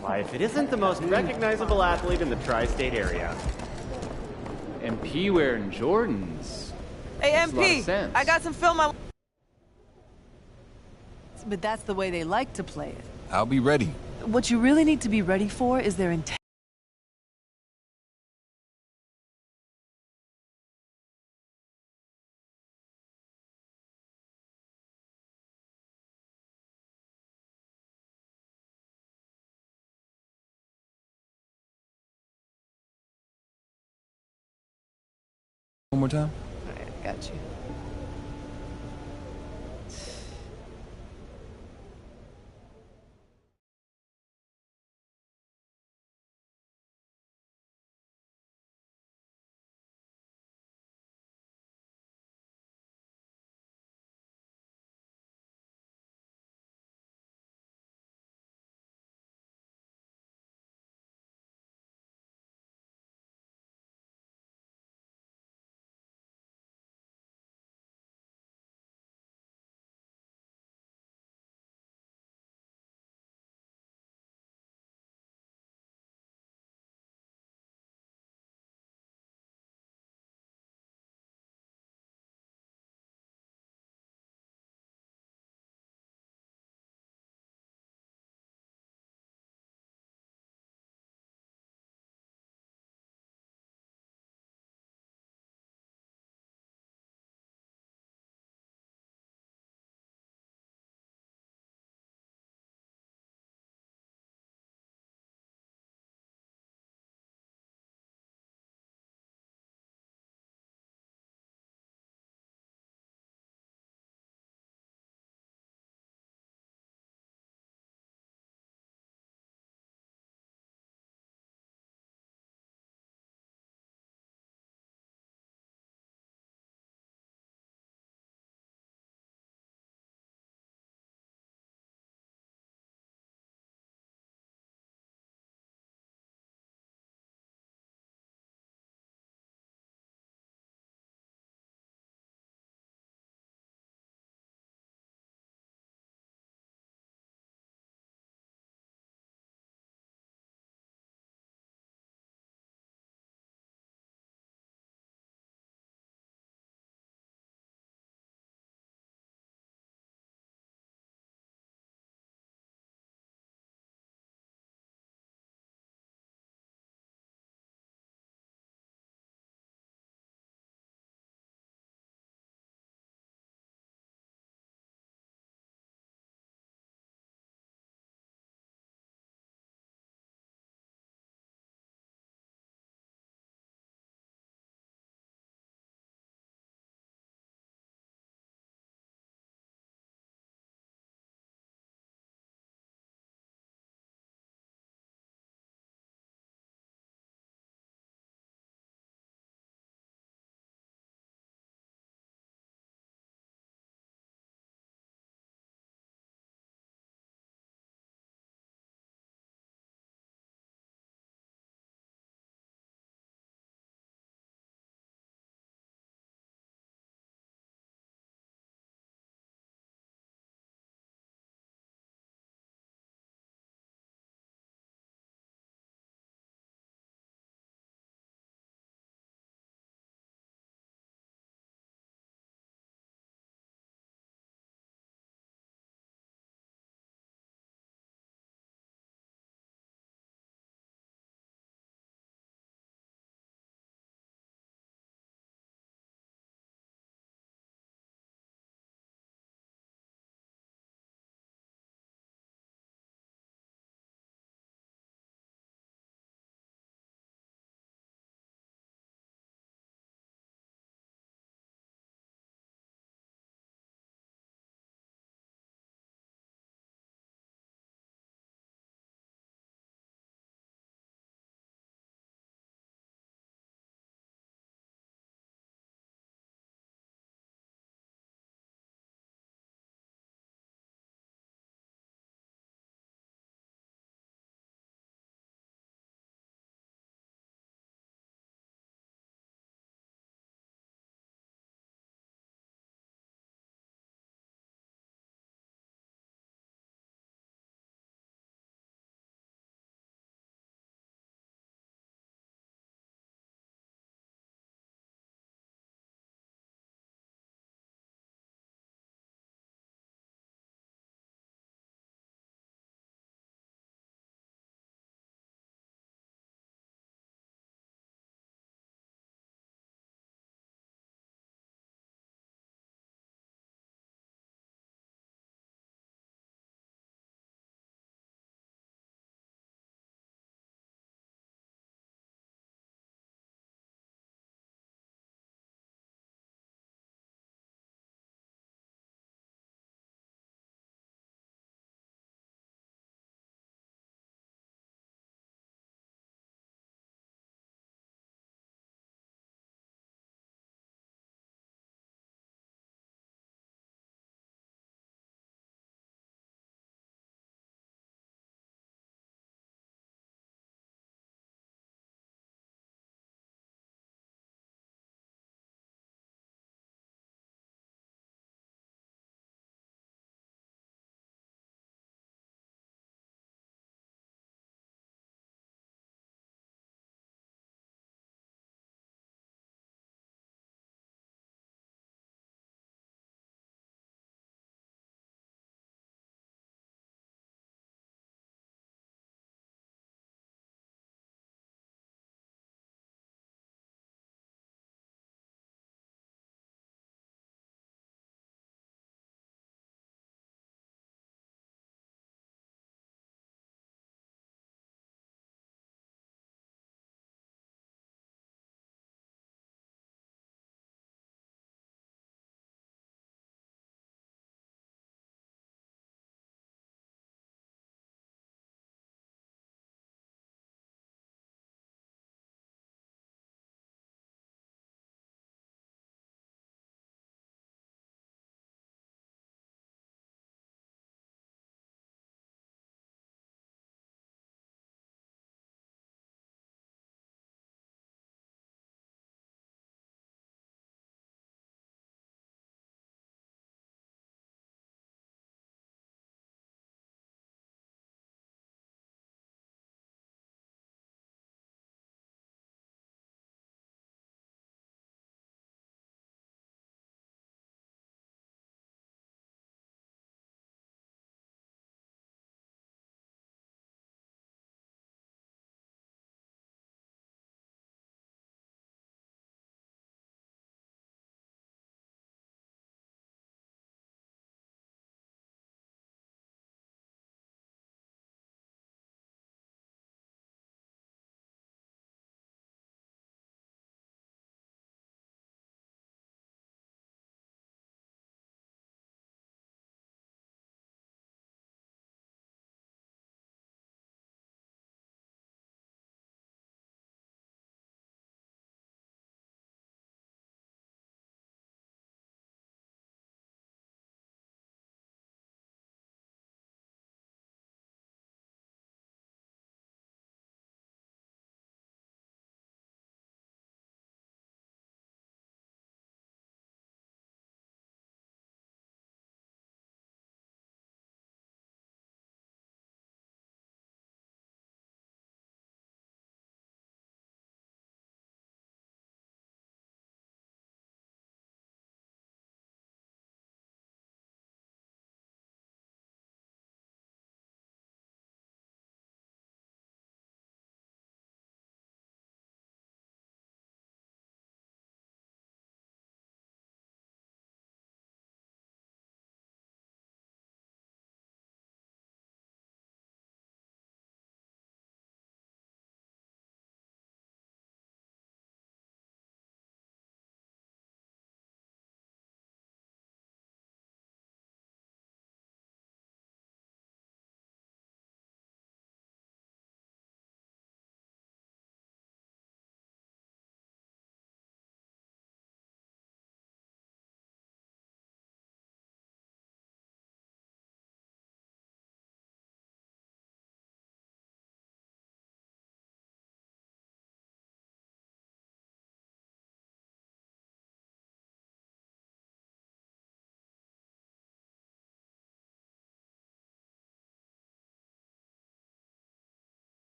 Why, if it isn't the most recognizable athlete in the tri-state area.
MP wearing Jordans.
Hey,
Makes a lot of
MP,
sense.
I got some film I...
But that's the way they like to play it.
I'll be ready.
What you really need to be ready for is their intent.
One more time.
All right, I got you.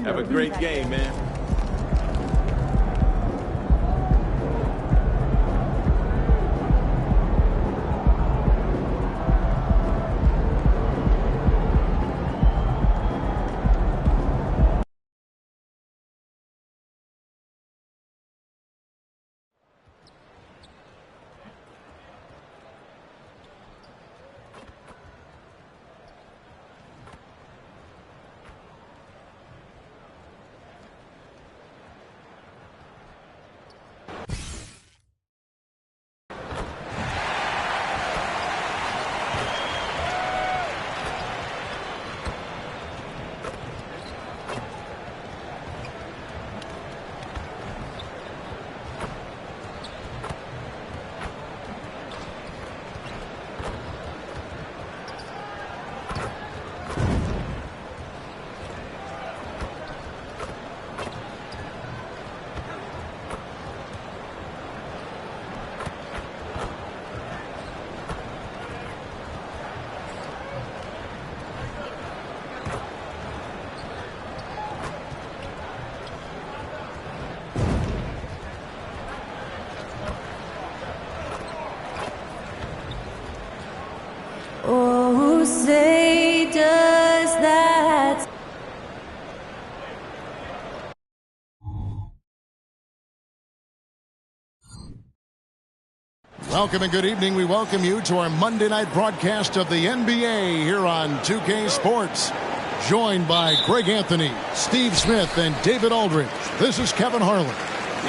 Have a great game, man.
Oh, say does that.
Welcome and good evening. We welcome you to our Monday night broadcast of the NBA here on 2K Sports. Joined by Greg Anthony, Steve Smith, and David Aldridge. This is Kevin Harlan.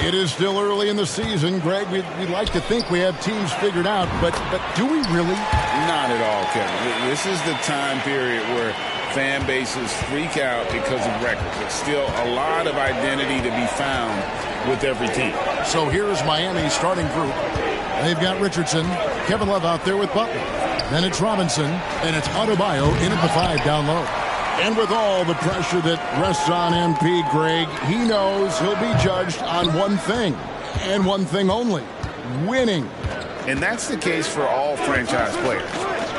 It is still early in the season, Greg. We'd like to think we have teams figured out, but do we really?
Not at all, Kevin. This is the time period where fan bases freak out because of records. It's still a lot of identity to be found with every team.
So here's Miami's starting group. They've got Richardson, Kevin Love out there with Butler. Then it's Robinson, and it's Adebayo in at the 5 down low. And with all the pressure that rests on MP, Greg, he knows he'll be judged on one thing, and one thing only, winning.
And that's the case for all franchise players.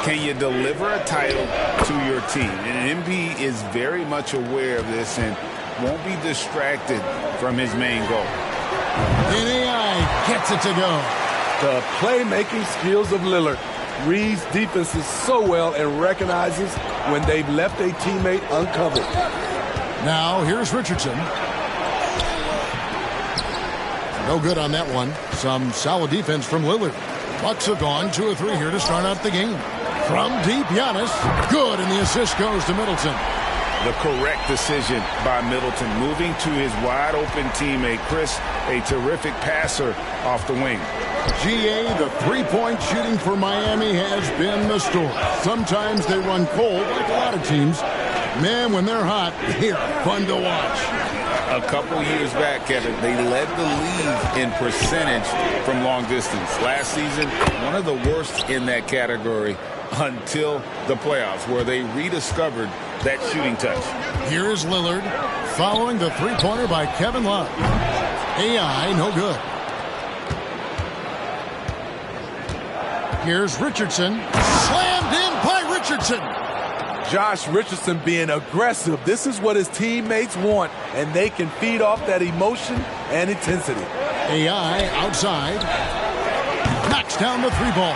Can you deliver a title to your team? And MP is very much aware of this and won't be distracted from his main goal.
And AI gets it to go.
The playmaking skills of Lillard. Reads defenses so well and recognizes when they've left a teammate uncovered.
Now, here's Richardson. No good on that one. Some solid defense from Lillard. Bucks have gone 2 of 3 here to start out the game. From deep, Giannis. Good, and the assist goes to Middleton.
The correct decision by Middleton, moving to his wide-open teammate, Chris, a terrific passer off the wing.
GA, the three-point shooting for Miami has been the story. Sometimes they run cold, like a lot of teams. Man, when they're hot, they're fun to watch.
A couple years back, Kevin, they led the league in percentage from long distance. Last season, one of the worst in that category until the playoffs, where they rediscovered that shooting touch.
Here is Lillard following the three-pointer by Kevin Love. AI, no good. Here's Richardson. Slammed in by Richardson.
Josh Richardson being aggressive. This is what his teammates want, and they can feed off that emotion and intensity.
AI outside. Knocks down the 3-ball.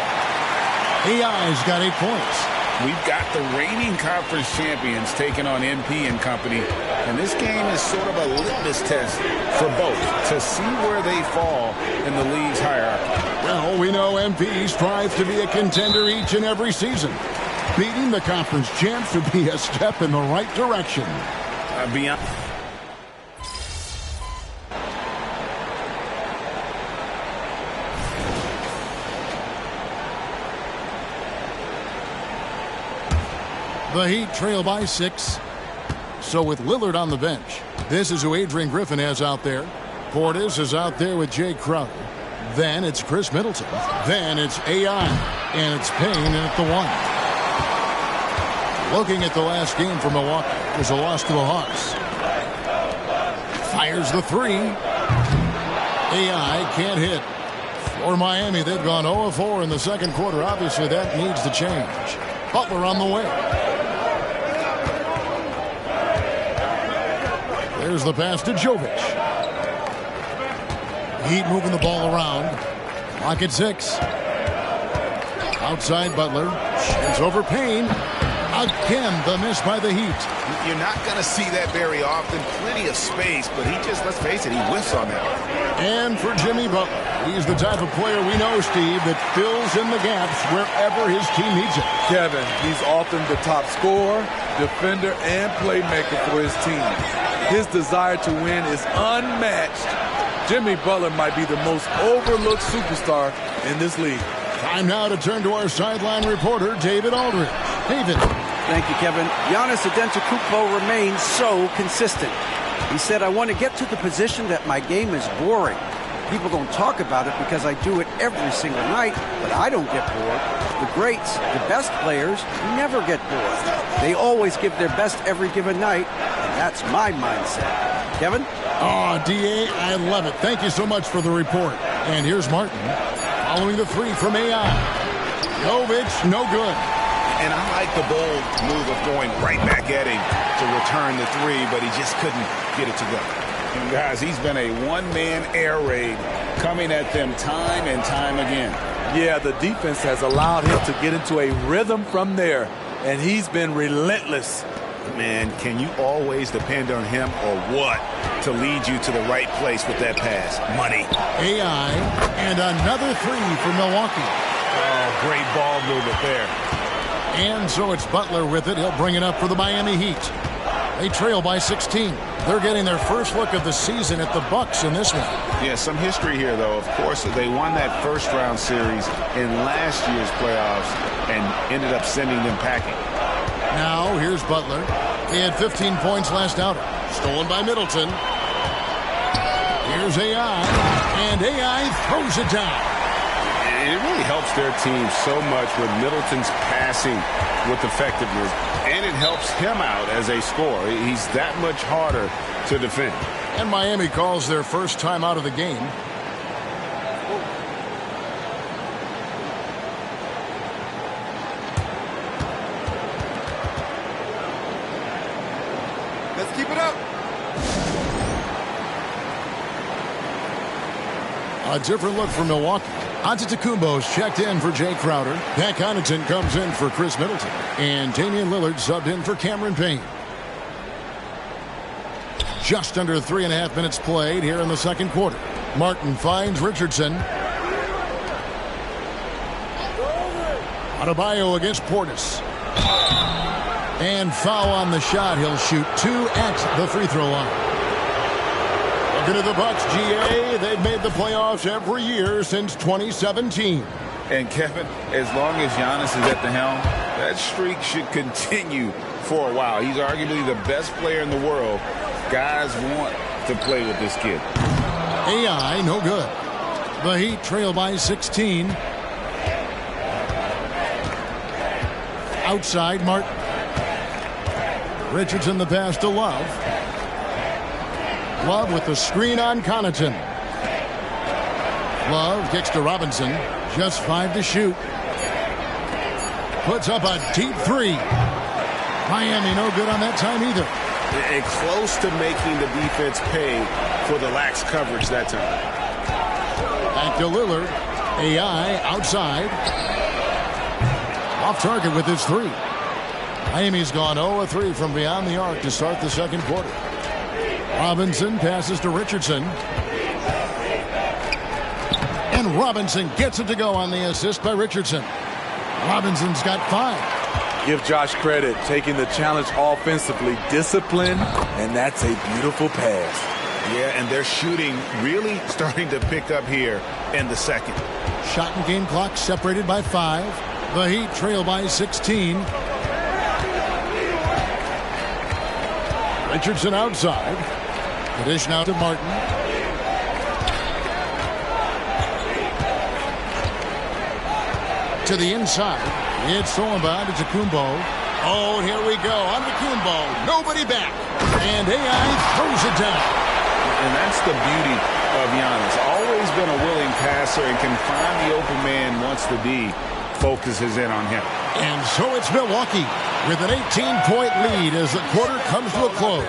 AI's got 8 points.
We've got the reigning conference champions taking on MP and company, and this game is sort of a litmus test for both to see where they fall in the league's hierarchy.
Well, we know MP strives to be a contender each and every season. Beating the conference champs would be a step in the right direction.
Beyond.
The Heat trail by 6. So with Lillard on the bench, this is who Adrian Griffin has out there. Portis is out there with Jay Crowder. Then it's Chris Middleton. Then it's AI. And it's Payne in at the 1. Looking at the last game for Milwaukee, it was a loss to the Hawks. Fires the 3. AI can't hit. For Miami, they've gone 0-4 in the second quarter. Obviously, that needs to change. Butler on the way. Here's the pass to Jovic. Heat moving the ball around. Clock at 6. Outside Butler. Shoots over Payne. Again, the miss by the Heat.
You're not going to see that very often. Plenty of space, but he just, let's face it, he whiffs on that.
And for Jimmy Butler, he's the type of player we know, Steve, that fills in the gaps wherever his team needs it.
Kevin, he's often the top scorer, defender, and playmaker for his team. His desire to win is unmatched. Jimmy Butler might be the most overlooked superstar in this league.
Time now to turn to our sideline reporter, David Aldridge. David.
Thank you, Kevin. Giannis Antetokounmpo remains so consistent. He said, I want to get to the position that my game is boring. People don't talk about it because I do it every single night, but I don't get bored. The greats, the best players, never get bored. They always give their best every given night, and that's my mindset. Kevin?
Oh, D.A., I love it. Thank you so much for the report. And here's Martin. Following the 3 from AI. Jovic, no good.
And I like the bold move of going right back at him to return the 3, but he just couldn't get it to go.
And guys, he's been a one-man air raid coming at them time and time again.
Yeah, the defense has allowed him to get into a rhythm from there, and he's been relentless.
Man, can you always depend on him or what to lead you to the right place with that pass? Money.
AI, and another 3 for Milwaukee.
Oh, great ball movement there.
And so it's Butler with it. He'll bring it up for the Miami Heat. They trail by 16. They're getting their first look of the season at the Bucks in this one.
Yeah, some history here, though. Of course, they won that first-round series in last year's playoffs and ended up sending them packing.
Now, here's Butler. He had 15 points last outing. Stolen by Middleton. Here's AI. And AI throws it down.
And it really helps their team so much with Middleton's passing with effectiveness. And it helps him out as a scorer. He's that much harder to defend.
And Miami calls their first time out of the game.
Let's keep it up.
A different look for Milwaukee. Antetokounmpo's checked in for Jay Crowder. Pat Connaughton comes in for Chris Middleton. And Damian Lillard subbed in for Cameron Payne. Just under 3.5 minutes played here in the second quarter. Martin finds Richardson. Adebayo against Portis. And foul on the shot. He'll shoot 2 at the free throw line. Looking at the Bucks, GA, they've made the playoffs every year since 2017.
And Kevin, as long as Giannis is at the helm, that streak should continue for a while. He's arguably the best player in the world. Guys want to play with this kid.
AI, no good. The Heat trail by 16. Outside, Martin. Richardson the pass to Love. Love with the screen on Connaughton. Love kicks to Robinson. Just 5 to shoot. Puts up a deep 3. Miami no good on that time either.
And close to making the defense pay for the lax coverage that time.
Back to Lillard. AI outside. Off target with his 3. Miami's gone 0-3 from beyond the arc to start the second quarter. Robinson passes to Richardson. And Robinson gets it to go on the assist by Richardson. Robinson's got 5.
Give Josh credit, taking the challenge offensively, discipline, and that's a beautiful pass.
Yeah, and their shooting really starting to pick up here in the second.
Shot and game clock separated by 5. The Heat trail by 16. Richardson outside. The dish now to Martin. To the inside. It's stolen by Antetokounmpo. Oh, here we go. Antetokounmpo. Nobody back. And AI throws it down.
And that's the beauty of Giannis. Always been a willing passer and can find the open man once the D.
focuses in on him.
And so it's Milwaukee with an 18-point lead as the quarter comes to a close.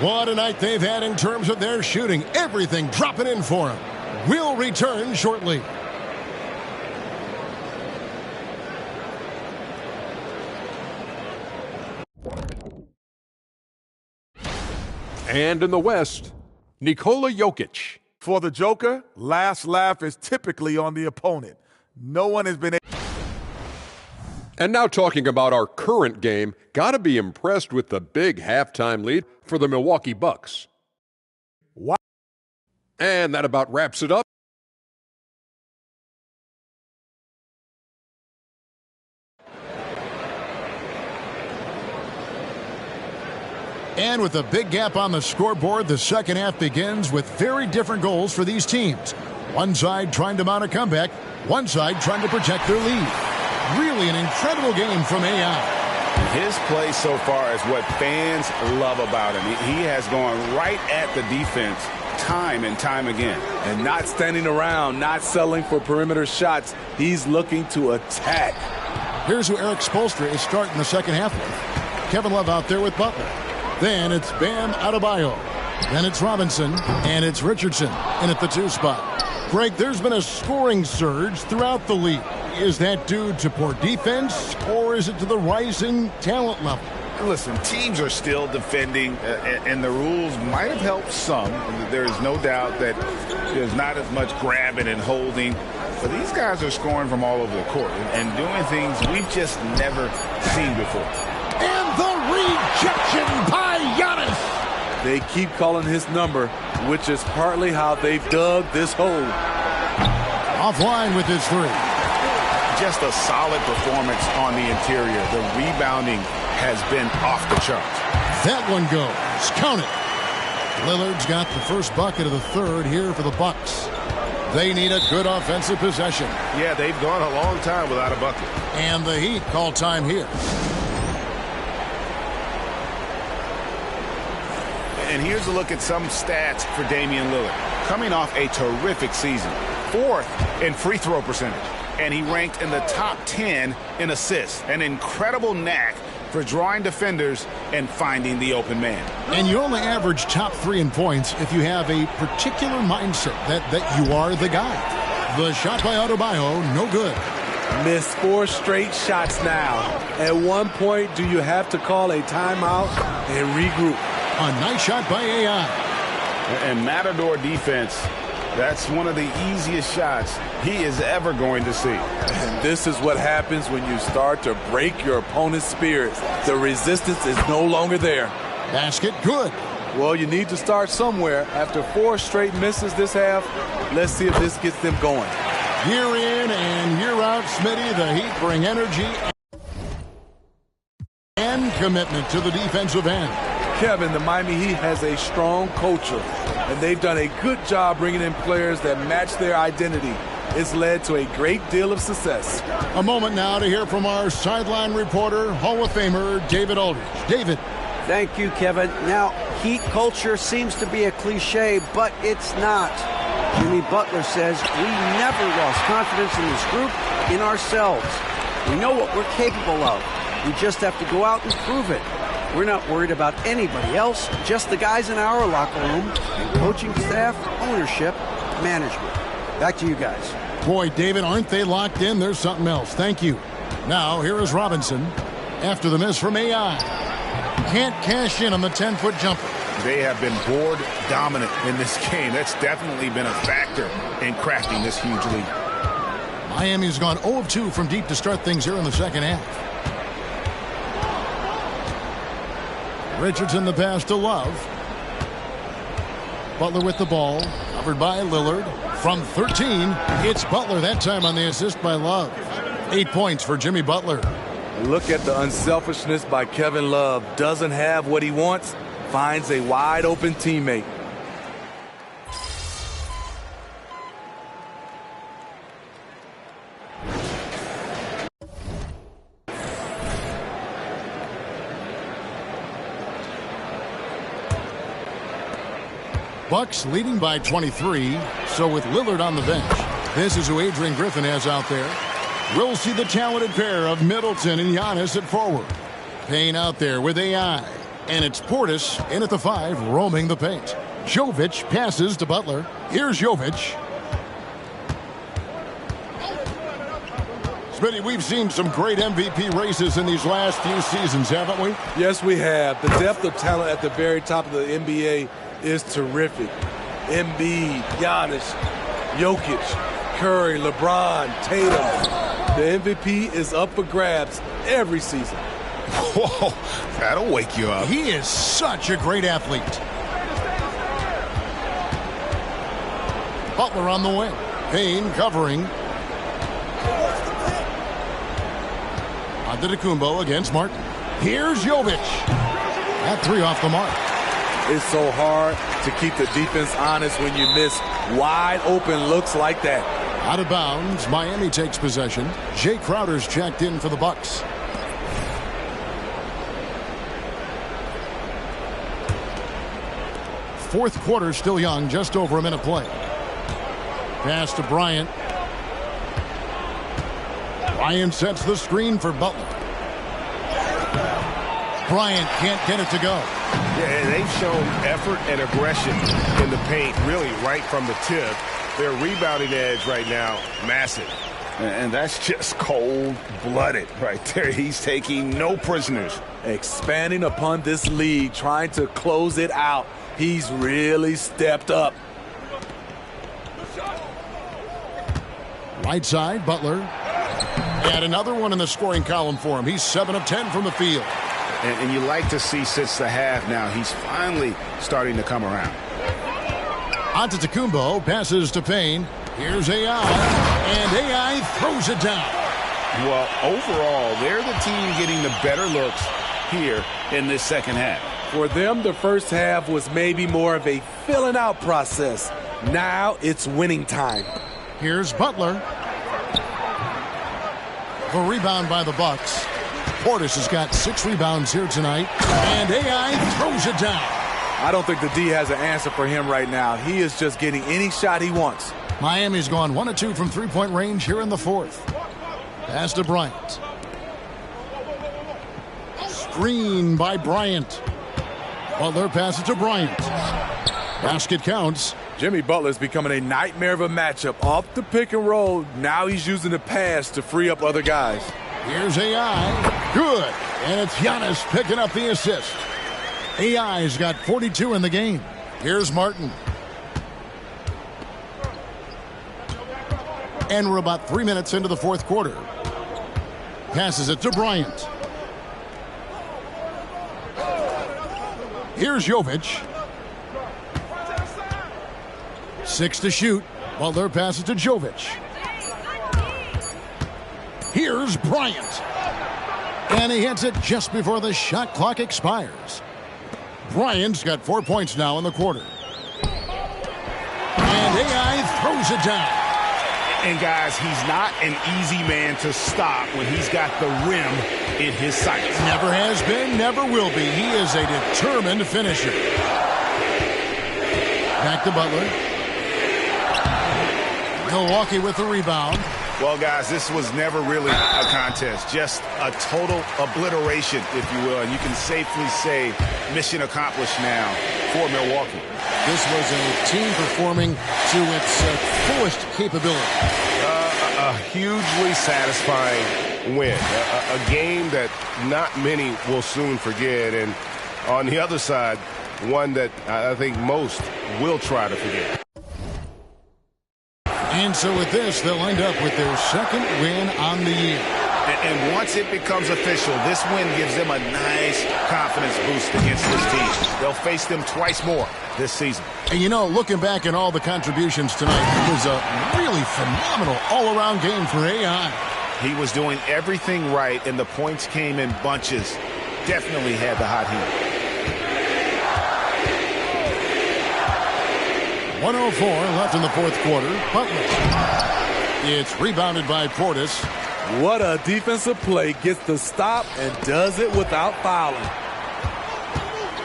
What a night they've had in terms of their shooting. Everything dropping in for them. We'll return shortly.
And in the West, Nikola Jokic.
For the Joker, last laugh is typically on the opponent. No one has been able.
And now talking about our current game, gotta be impressed with the big halftime lead for the Milwaukee Bucks. Wow. And that about wraps it up.
And with a big gap on the scoreboard, the second half begins with very different goals for these teams. One side trying to mount a comeback, one side trying to protect their lead. Really an incredible game from AI.
His play so far is what fans love about him. He has gone right at the defense time and time again.
And not standing around, not settling for perimeter shots. He's looking to attack.
Here's who Eric Spoelstra is starting the second half with. Kevin Love out there with Butler. Then it's Bam Adebayo. Then it's Robinson. And it's Richardson in at the 2 spot. Greg, there's been a scoring surge throughout the league. Is that due to poor defense, or is it to the rising talent level?
Listen, teams are still defending, and the rules might have helped some. There's no doubt that there's not as much grabbing and holding. But these guys are scoring from all over the court and doing things we've just never seen before.
And the rejection by Giannis.
They keep calling his number, which is partly how they've dug this hole.
Offline with his 3.
Just a solid performance on the interior. The rebounding has been off the charts.
That one goes. Count it. Lillard's got the first bucket of the third here for the Bucks. They need a good offensive possession.
Yeah, they've gone a long time without a bucket.
And the Heat call time here.
And here's a look at some stats for Damian Lillard. Coming off a terrific season. 4th in free throw percentage. And he ranked in the top 10 in assists. An incredible knack for drawing defenders and finding the open man.
And you only average top 3 in points if you have a particular mindset that you are the guy. The shot by Adebayo, no good.
Missed 4 straight shots now. At one point, do you have to call a timeout and regroup?
A nice shot by AI.
And Matador defense, that's one of the easiest shots he is ever going to see.
And this is what happens when you start to break your opponent's spirits. The resistance is no longer there.
Basket good.
Well, you need to start somewhere. After 4 straight misses this half, let's see if this gets them going.
Year in and year out, Smitty, the Heat bring energy and commitment to the defensive end.
Kevin, the Miami Heat has a strong culture, and they've done a good job bringing in players that match their identity. It's led to a great deal of success.
A moment now to hear from our sideline reporter, Hall of Famer David Aldridge. David.
Thank you, Kevin. Now, Heat culture seems to be a cliche, but it's not. Jimmy Butler says we never lost confidence in this group, in ourselves. We know what we're capable of. We just have to go out and prove it. We're not worried about anybody else, just the guys in our locker room, and coaching staff, ownership, management. Back to you guys.
Boy, David, aren't they locked in? There's something else. Thank you. Now, here is Robinson after the miss from AI. Can't cash in on the 10-foot jumper.
They have been board dominant in this game. That's definitely been a factor in crafting this huge lead.
Miami's gone 0 of 2 from deep to start things here in the second half. Richardson the pass to Love. Butler with the ball. Covered by Lillard. From 13, it's Butler that time on the assist by Love. 8 points for Jimmy Butler.
Look at the unselfishness by Kevin Love. Doesn't have what he wants. Finds a wide open teammate.
Bucks leading by 23. So with Lillard on the bench, this is who Adrian Griffin has out there. We'll see the talented pair of Middleton and Giannis at forward. Payne out there with AI. And it's Portis in at the 5, roaming the paint. Jovic passes to Butler. Here's Jovic. Smitty, we've seen some great MVP races in these last few seasons, haven't we?
Yes, we have. The depth of talent at the very top of the NBA is terrific. Embiid, Giannis, Jokic, Curry, LeBron, Tatum. The MVP is up for grabs every season.
Whoa, that'll wake you up.
He is such a great athlete. Butler on the wing. Payne covering. Antetokounmpo against Martin. Here's Jovic. That 3 off the mark.
It's so hard to keep the defense honest when you miss wide open looks like that.
Out of bounds, Miami takes possession. Jay Crowder's checked in for the Bucks. Fourth quarter still young, just over a minute play. Pass to Bryant. Bryant sets the screen for Butler. Bryant can't get it to go.
Yeah, they've shown effort and aggression in the paint, really right from the tip. Their rebounding edge right now, massive.
And that's just cold-blooded right there. He's taking no prisoners.
Expanding upon this lead, trying to close it out. He's really stepped up.
Right side, Butler. And another one in the scoring column for him. He's 7 of 10 from the field.
And you like to see since the half now, he's finally starting to come around.
Antetokounmpo passes to Payne. Here's AI. And AI throws it down.
Well, overall, they're the team getting the better looks here in this second half.
For them, the first half was maybe more of a filling out process. Now it's winning time.
Here's Butler. The rebound by the Bucks. Portis has got 6 rebounds here tonight. And AI throws it down.
I don't think the D has an answer for him right now. He is just getting any shot he wants.
Miami's gone 1 of 2 from three-point range here in the fourth. Pass to Bryant. Screen by Bryant. Butler passes to Bryant. Basket counts.
Jimmy Butler's becoming a nightmare of a matchup. Off the pick and roll, now he's using the pass to free up other guys.
Here's AI. Good. And it's Giannis picking up the assist. AI's got 42 in the game. Here's Martin. And we're about 3 minutes into the fourth quarter. Passes it to Bryant. Here's Jovic. 6 to shoot. Butler passes to Jovic. Here's Bryant. And he hits it just before the shot clock expires. Bryant's got 4 points now in the quarter. And AI throws it down.
And guys, he's not an easy man to stop when he's got the rim in his sights.
Never has been, never will be. He is a determined finisher. Back to Butler. Milwaukee with the rebound.
Well, guys, this was never really a contest. Just a total obliteration, if you will. And you can safely say mission accomplished now for Milwaukee.
This was a team performing to its fullest capability.
A hugely satisfying win. A game that not many will soon forget. And on the other side, one that I think most will try to forget.
And so with this, they'll end up with their second win on the year.
And once it becomes official, this win gives them a nice confidence boost against this team. They'll face them twice more this season.
And you know, looking back at all the contributions tonight, it was a really phenomenal all-around game for AI.
He was doing everything right, and the points came in bunches. Definitely had the hot heat.
1:04 left in the fourth quarter. Butler. It's rebounded by Portis.
What a defensive play. Gets the stop and does it without fouling.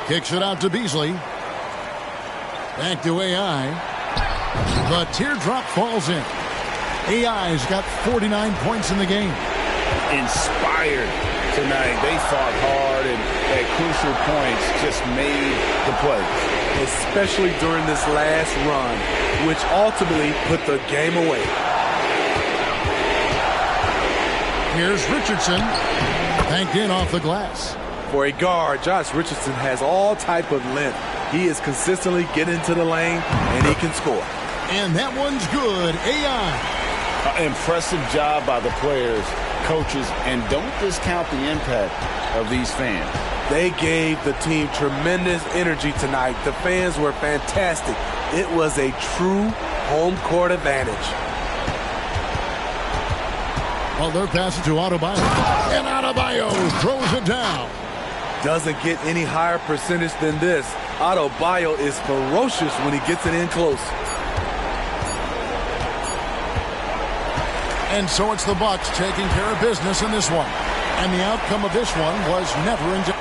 Kicks it out to Beasley. Back to AI. The teardrop falls in. AI's got 49 points in the game.
Inspired tonight. They fought hard and at crucial points just made the plays.
Especially during this last run, which ultimately put the game away.
Here's Richardson, banked in off the glass.
For a guard, Josh Richardson has all type of length. He is consistently getting to the lane, and he can score.
And that one's good. AI.
Impressive job by the players, coaches, and don't discount the impact of these fans.
They gave the team tremendous energy tonight. The fans were fantastic. It was a true home court advantage.
Well, they're passing to Adebayo. And Adebayo throws it down.
Doesn't get any higher percentage than this. Adebayo is ferocious when he gets it in close.
And so it's the Bucks taking care of business in this one. And the outcome of this one was never in doubt.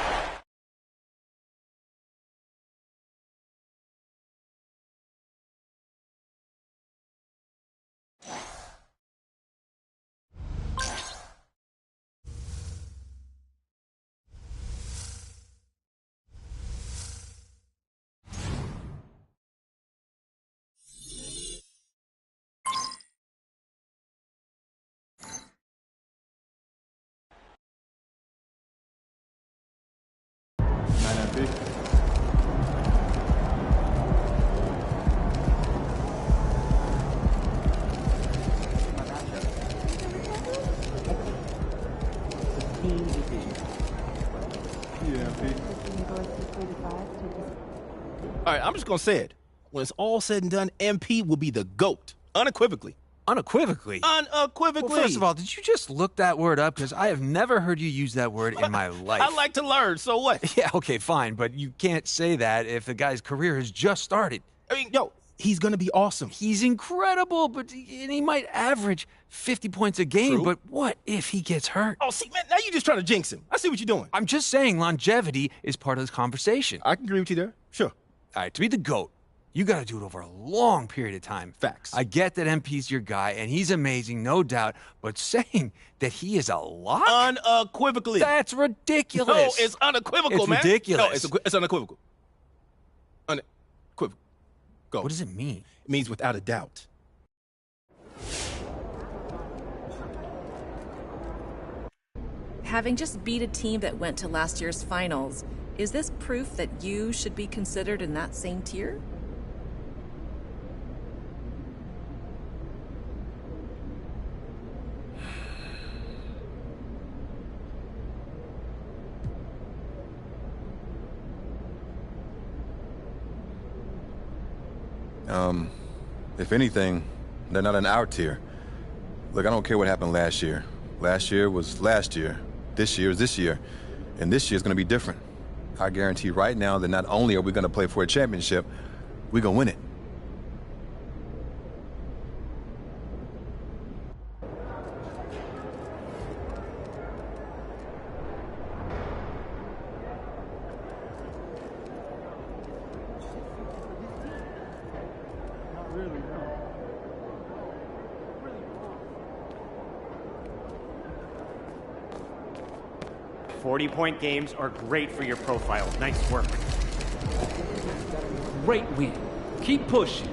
All right, I'm just going to say it. When it's all said and done, MP will be the GOAT. Unequivocally.
Unequivocally?
Unequivocally.
Well, first of all, did you just look that word up? Because I have never heard you use that word in my life.
I like to learn, so what?
Yeah, okay, fine, but you can't say that if the guy's career has just started.
I mean, yo, he's going to be awesome.
He's incredible, but he might average 50 points a game,
True.
But what if he gets hurt?
Oh, see, man, now you're just trying to jinx him. I see what you're doing.
I'm just saying longevity is part of this conversation.
I can agree with you there. Sure.
All right, to be the GOAT, you got to do it over a long period of time.
Facts.
I get that MP's your guy, and he's amazing, no doubt, but saying that he is a lock?
Unequivocally.
That's ridiculous.
No, it's unequivocal,
it's
man.
Ridiculous.
No, it's unequivocal. Unequivocal. Go.
What does it mean?
It means without a doubt.
Having just beat a team that went to last year's finals, is this proof that you should be considered in that same tier?
If anything, they're not in our tier. Look, I don't care what happened last year. Last year was last year. This year is this year. And this year is going to be different. I guarantee right now that not only are we going to play for a championship, we're going to win it.
.40 games are great for your profile. Nice work.
Great win. Keep pushing.